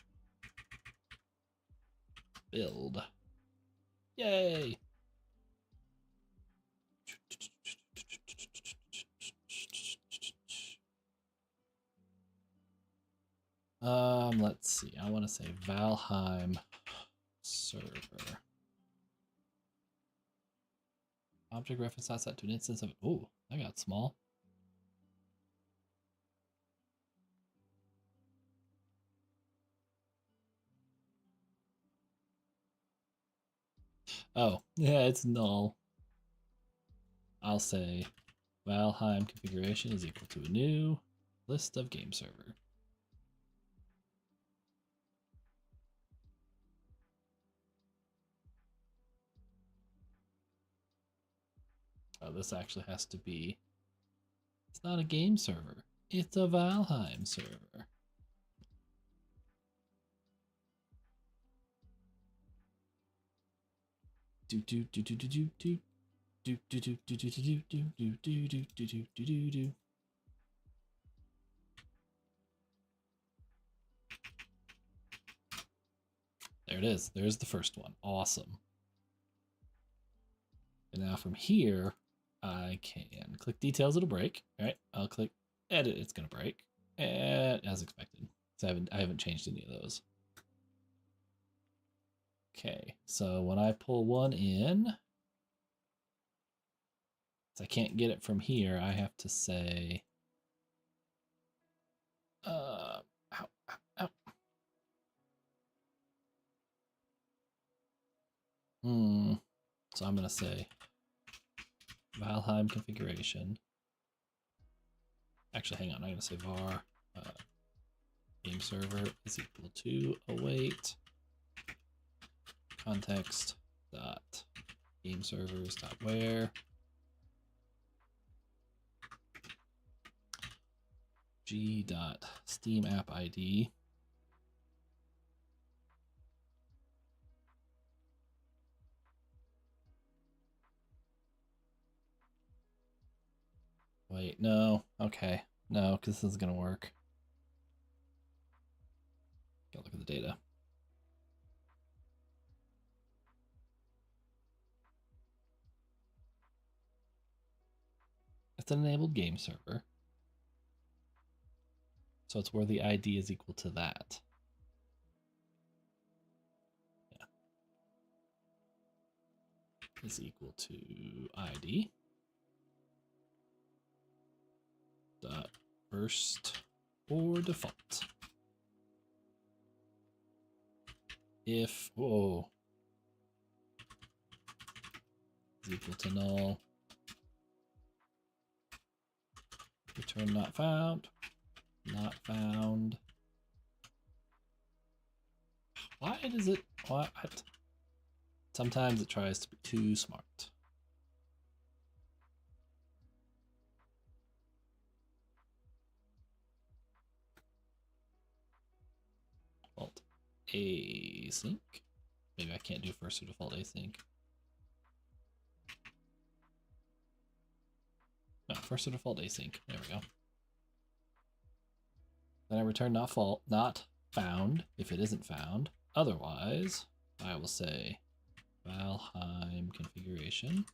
A: Build. Yay! Let's see. I want to say Valheim server. Object reference not set to an instance of. Oh, that got small. Oh, yeah, it's null. I'll say Valheim configuration is equal to a new list of game server. Oh, this actually has to be. It's not a game server. It's a Valheim server. Do do do do do do do do do do do do do do do do do do do do. There it is. There's the first one. Awesome. And now from here, I can click details, it'll break. All right, I'll click edit, it's gonna break. And as expected. So I haven't changed any of those. Okay, so when I pull one in, I can't get it from here, I have to say ow, ow, ow. So I'm gonna say Valheim configuration. Actually, hang on, I'm gonna say var game server is equal to await context dot game servers dot where g dot steam app id wait, no, okay, no, because this is gonna work. Gotta look at the data. It's an enabled game server, so it's where the ID is equal to that. Yeah. Is equal to ID dot first or default. If is equal to null, return not found, not found. Why does it, what? Sometimes it tries to be too smart. Default async. Maybe I can't do first or default async. No, first or default async. There we go. Then I return not found if it isn't found. Otherwise, I will say Valheim configuration.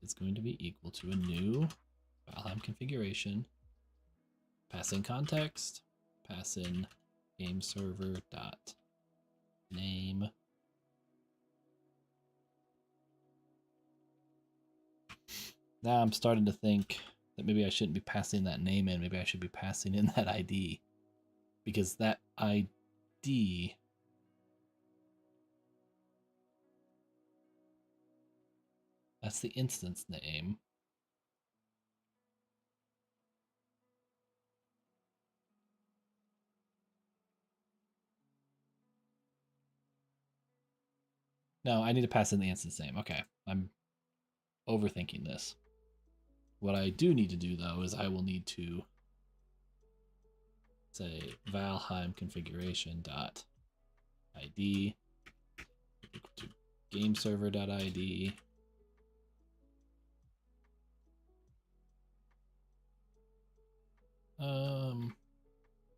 A: Is going to be equal to a new Valheim configuration. Pass in context, pass in game server dot name. Now I'm starting to think that maybe I shouldn't be passing that name in. Maybe I should be passing in that ID. Because that ID that's the instance name. No, I need to pass in the instance name. Okay, I'm overthinking this. What I do need to do, though, is I will need to say Valheim configuration dot ID equal to game server dot ID.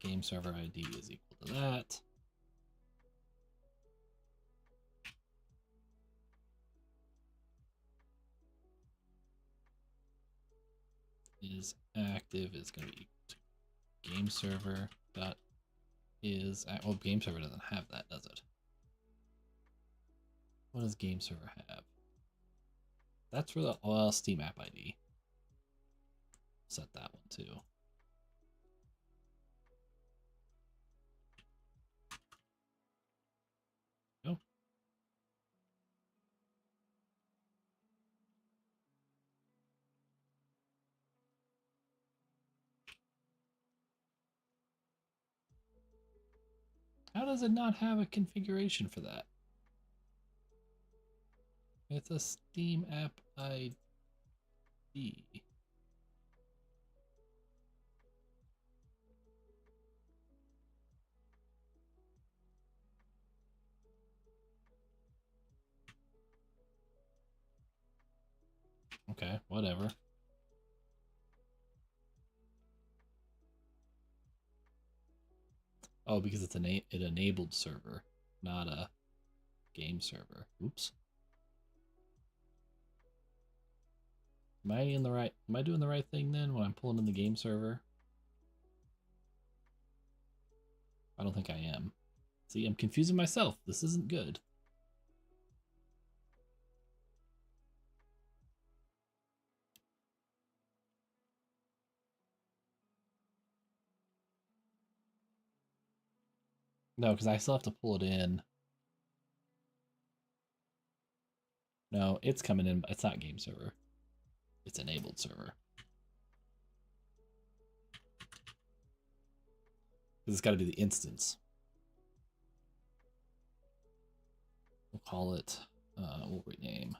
A: Game server ID is equal to that. Is active is going to be equal to game server dot is, well, game server doesn't have that, does it? What does game server have? That's for the, well, Steam app ID. Set that one too. Go. How does it not have a configuration for that? It's a Steam app ID. Okay, whatever. Oh, because it's an it enabled server, not a game server. Oops. Am I in the right? Am I doing the right thing then when I'm pulling in the game server? I don't think I am. See, I'm confusing myself. This isn't good. No, because I still have to pull it in. No, it's coming in. It's not game server. It's enabled server. Because it's got to be the instance. We'll call it, we'll rename.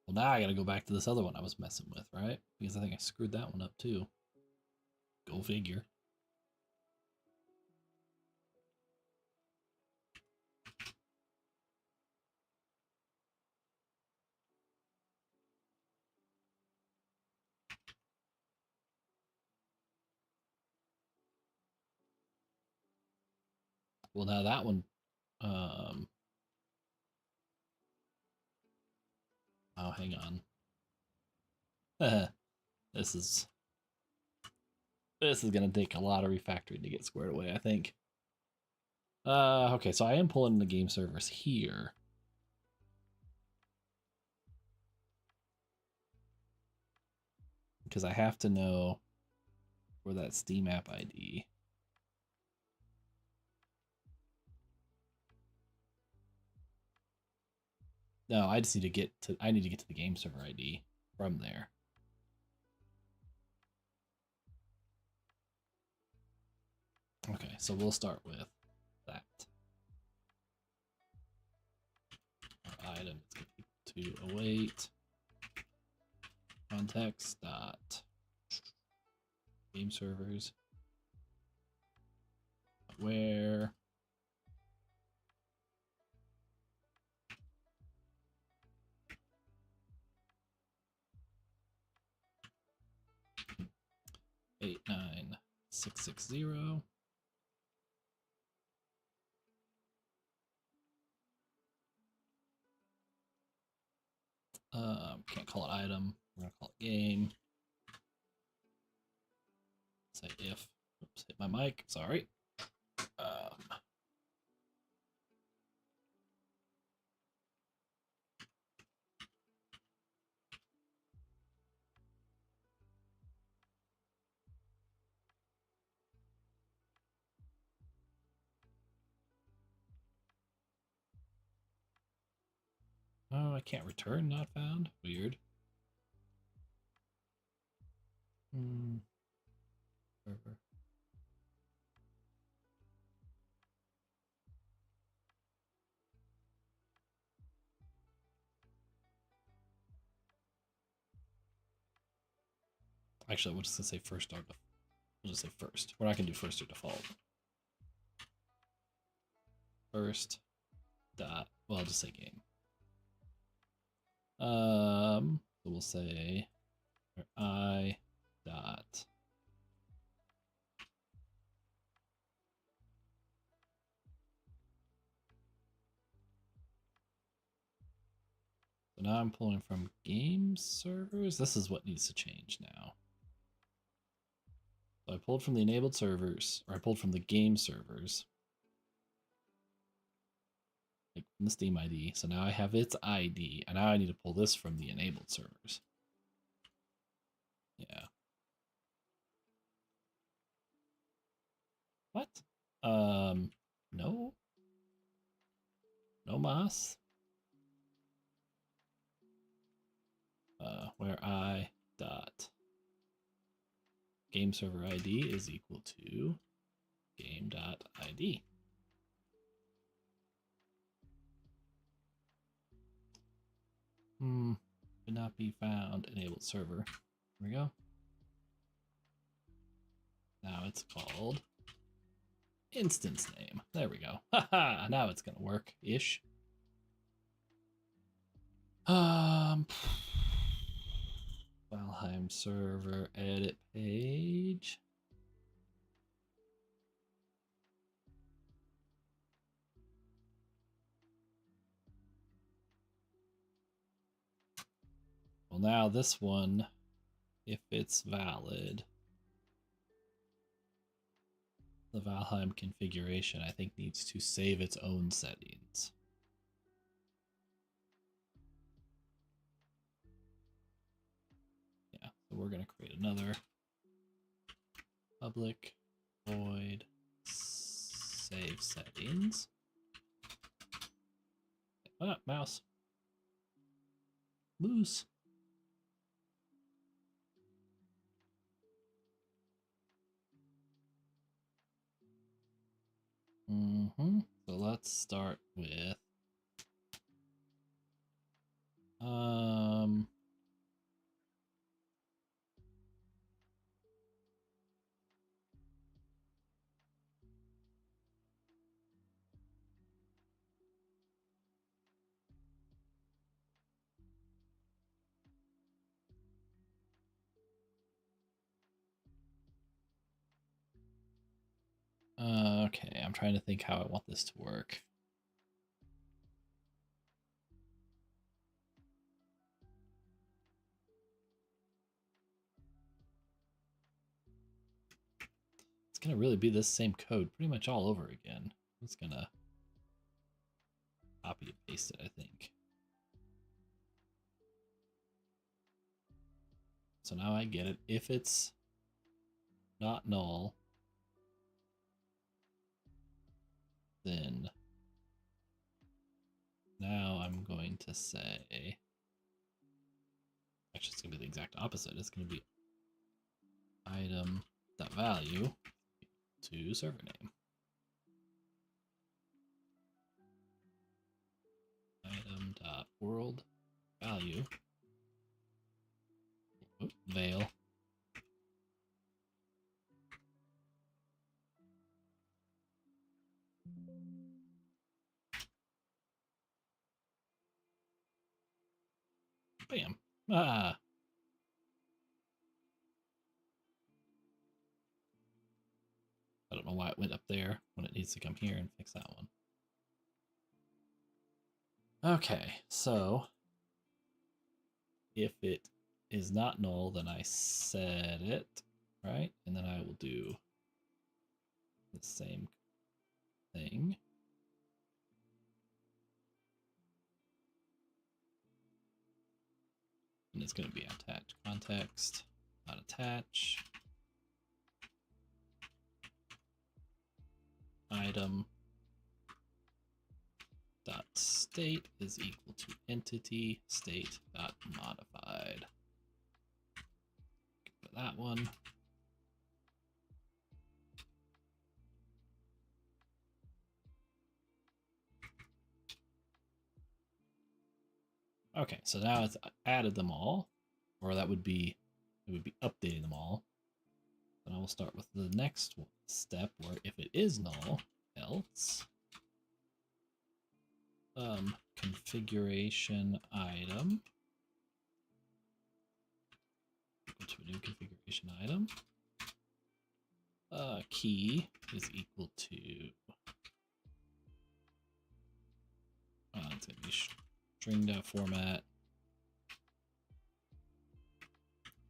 A: Well, now I got to go back to this other one I was messing with, right? Because I think I screwed that one up too. Go figure. Well, now that one, oh, hang on. this is gonna take a lot of refactoring to get squared away, I think. Okay, so I am pulling the game servers here. Because I have to know for that Steam app ID. No, I just need to get to the game server ID from there. Okay, so we'll start with that. to await context dot game servers where eight nine 660. Can't call it item. We're gonna call it game. Say if. Oops, hit my mic. Sorry. Oh, I can't return not found. Weird. Server. Actually, we'll just say first or we'll just say first. We're not gonna do first or default. First dot. Well, I'll just say game. So we'll say I dot so now I'm pulling from game servers. This is what needs to change now. So I pulled from the enabled servers, or I pulled from the game servers, like from the Steam ID. So now I have its ID, and now I need to pull this from the enabled servers. Yeah. What? No. No mas. Where I dot game server ID is equal to game dot ID. Could not be found enabled server. There we go. Now it's called instance name. There we go. Haha, now it's gonna work ish. Valheim server edit page. Well, now this one, if it's valid, the Valheim configuration, I think, needs to save its own settings. Yeah, so we're going to create another public void save settings. Ah, mouse. Moose. So let's start with okay, I'm trying to think how I want this to work. It's gonna really be this same code pretty much all over again. I'm just gonna copy and paste it, I think. So now I get it. If it's not null, then now I'm going to say, actually it's gonna be the exact opposite. It's gonna be item.value to server name. Item.world value. Oop, veil. Bam. Ah. I don't know why it went up there when it needs to come here and fix that one. Okay, so if it is not null, then I set it, right? And then I will do the same thing. And it's going to be attach context, not attach. Item dot state is equal to entity state dot modified. For that one. Okay, so now it's added them all, or that would be, it would be updating them all. And I will start with the next step, where if it is null, else configuration item equal to a new configuration item. Key is equal to it's gonna be string.format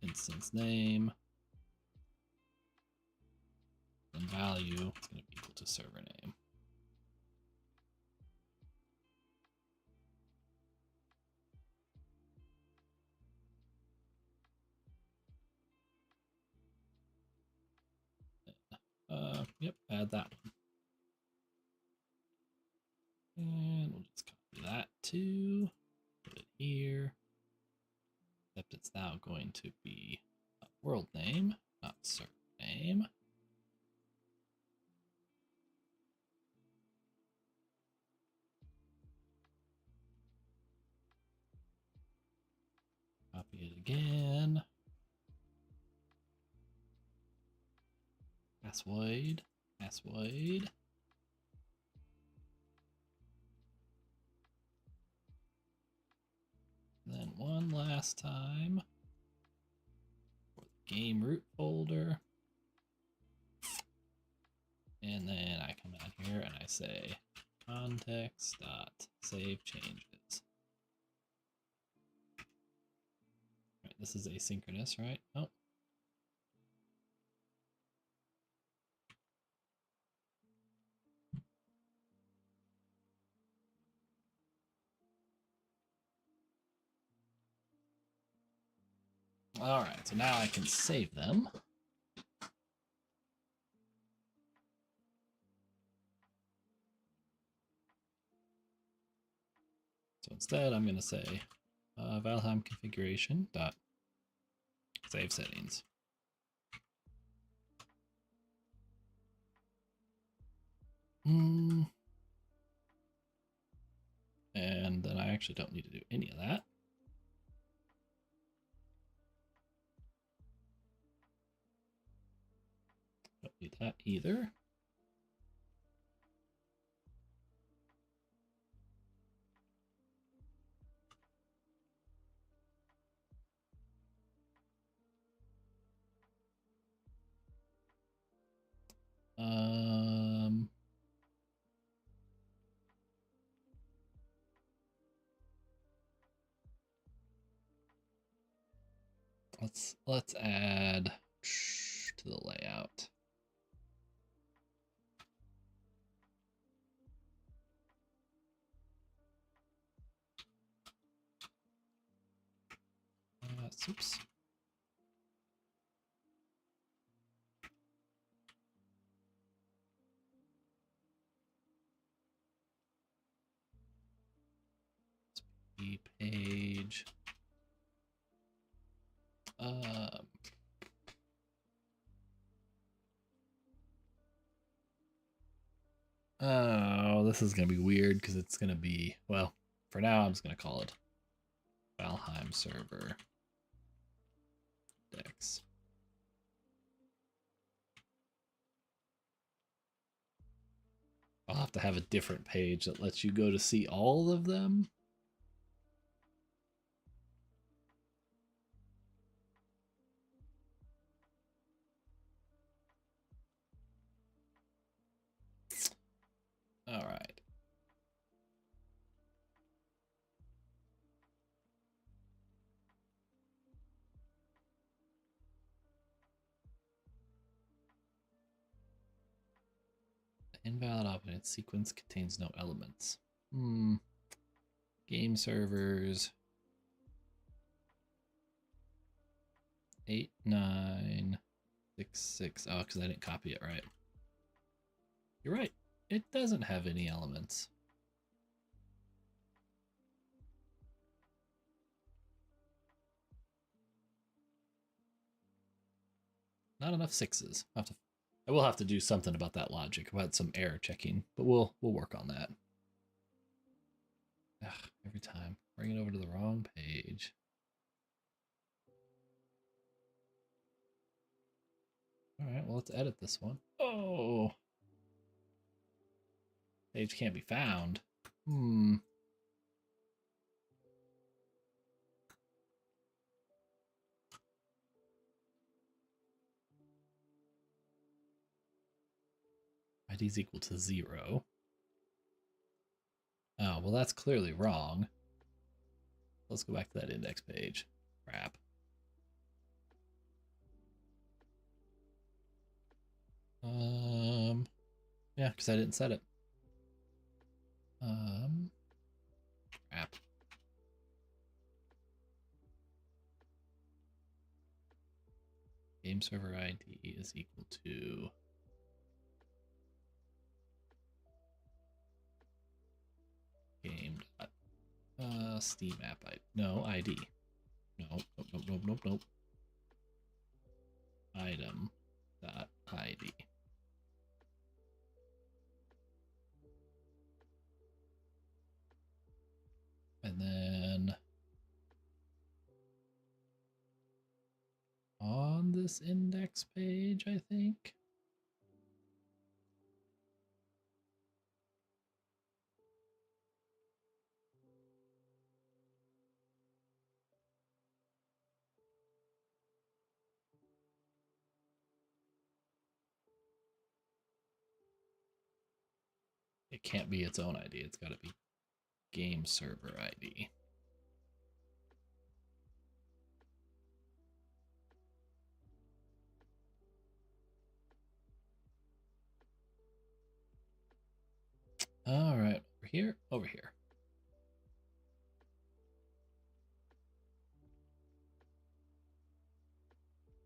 A: instance name, and value is going to be equal to server name. Yep, add that one. And we'll just copy that too, put it here. Except it's now going to be a world name, not server name. Copy it again. Password. And then one last time for the game root folder. And then I come down here and I say context dot save changes. Right, this is asynchronous, right? Oh. All right, so now I can save them. So instead, I'm going to say Valheim configuration dot save settings. And then I actually don't need to do any of that. Don't need that either. Let's add to the layout. Oops. Page. Oh, this is gonna be weird because it's gonna be, well, for now I'm just gonna call it Valheim server index. I'll have to have a different page that lets you go to see all of them. All right. The invalid operated sequence contains no elements. Game servers 8966. Oh, because I didn't copy it right. You're right. It doesn't have any elements. Not enough sixes. I will have to do something about that logic, about some error checking, but we'll work on that. Ugh, every time. Bring it over to the wrong page. All right, well, let's edit this one. Oh! Page can't be found. ID is equal to 0. Oh, well, that's clearly wrong. Let's go back to that index page. Crap. Yeah, because I didn't set it. Crap. Game server ID is equal to game Steam app ID. No, ID. Nope. Item dot ID. And then on this index page, I think. It can't be its own ID. It's got to be game server ID. All right, over here.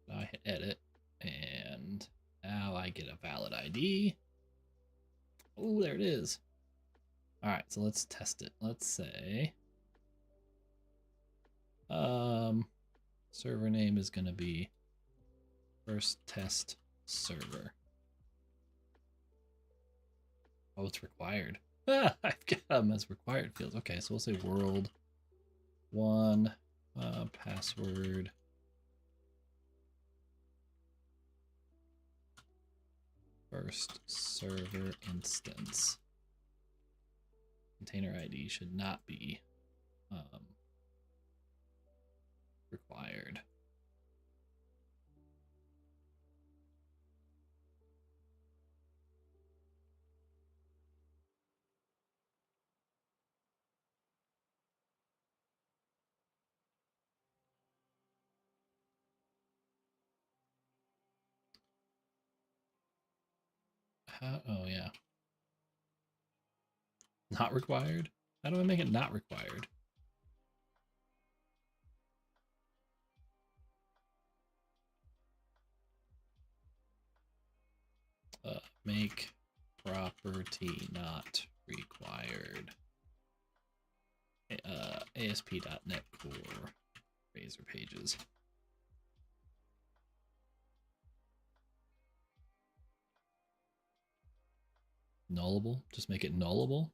A: Now I hit edit, and now I get a valid ID. Oh, there it is. All right, so let's test it. Let's say server name is going to be first test server. Oh, it's required. I've got them as required fields. Okay, so we'll say world one password first server instance. Container ID should not be required. Oh yeah. Not required? How do I make it not required? Make property not required. ASP.NET Core Razor pages. Nullable? Just make it nullable?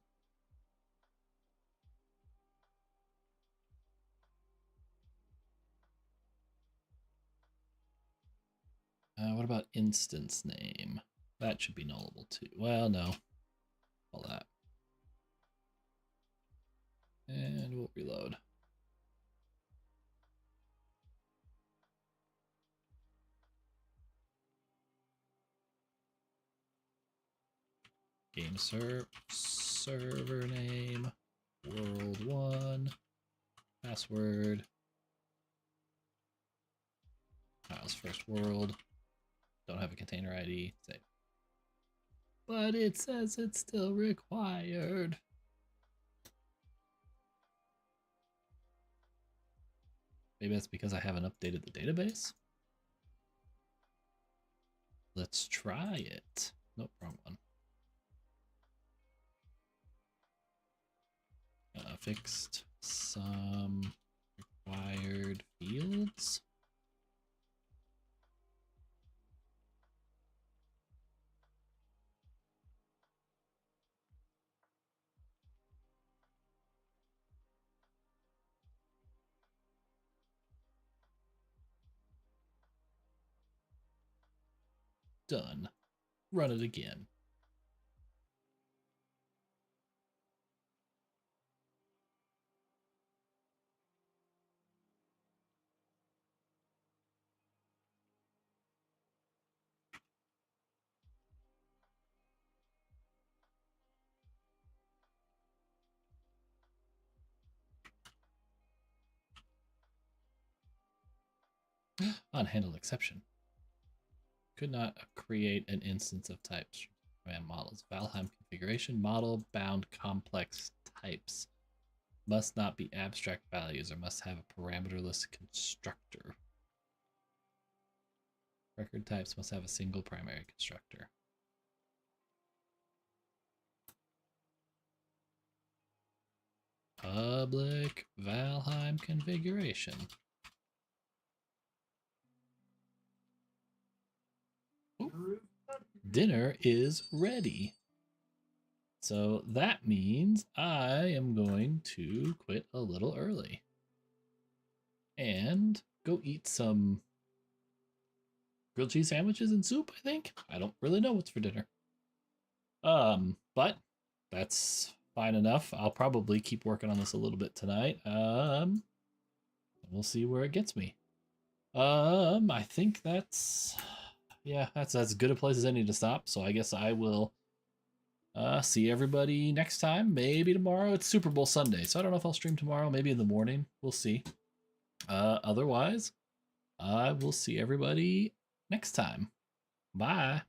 A: What about instance name? That should be nullable too. Well, no. All that. And we'll reload. Game server name, world1, password, files first world, don't have a container ID, save. But it says it's still required. Maybe that's because I haven't updated the database. Let's try it. Nope, wrong one. Fixed some required fields. Done. Run it again. Unhandled exception. Could not create an instance of types command models. Valheim configuration model bound complex types must not be abstract values or must have a parameterless constructor. Record types must have a single primary constructor. Public Valheim configuration. Ooh. Dinner is ready. So that means I am going to quit a little early and go eat some grilled cheese sandwiches and soup, I think. I don't really know what's for dinner. But that's fine enough. I'll probably keep working on this a little bit tonight. We'll see where it gets me. I think that's as good a place as any to stop. So I guess I will see everybody next time. Maybe tomorrow. It's Super Bowl Sunday, so I don't know if I'll stream tomorrow. Maybe in the morning. We'll see. Otherwise, I will see everybody next time. Bye.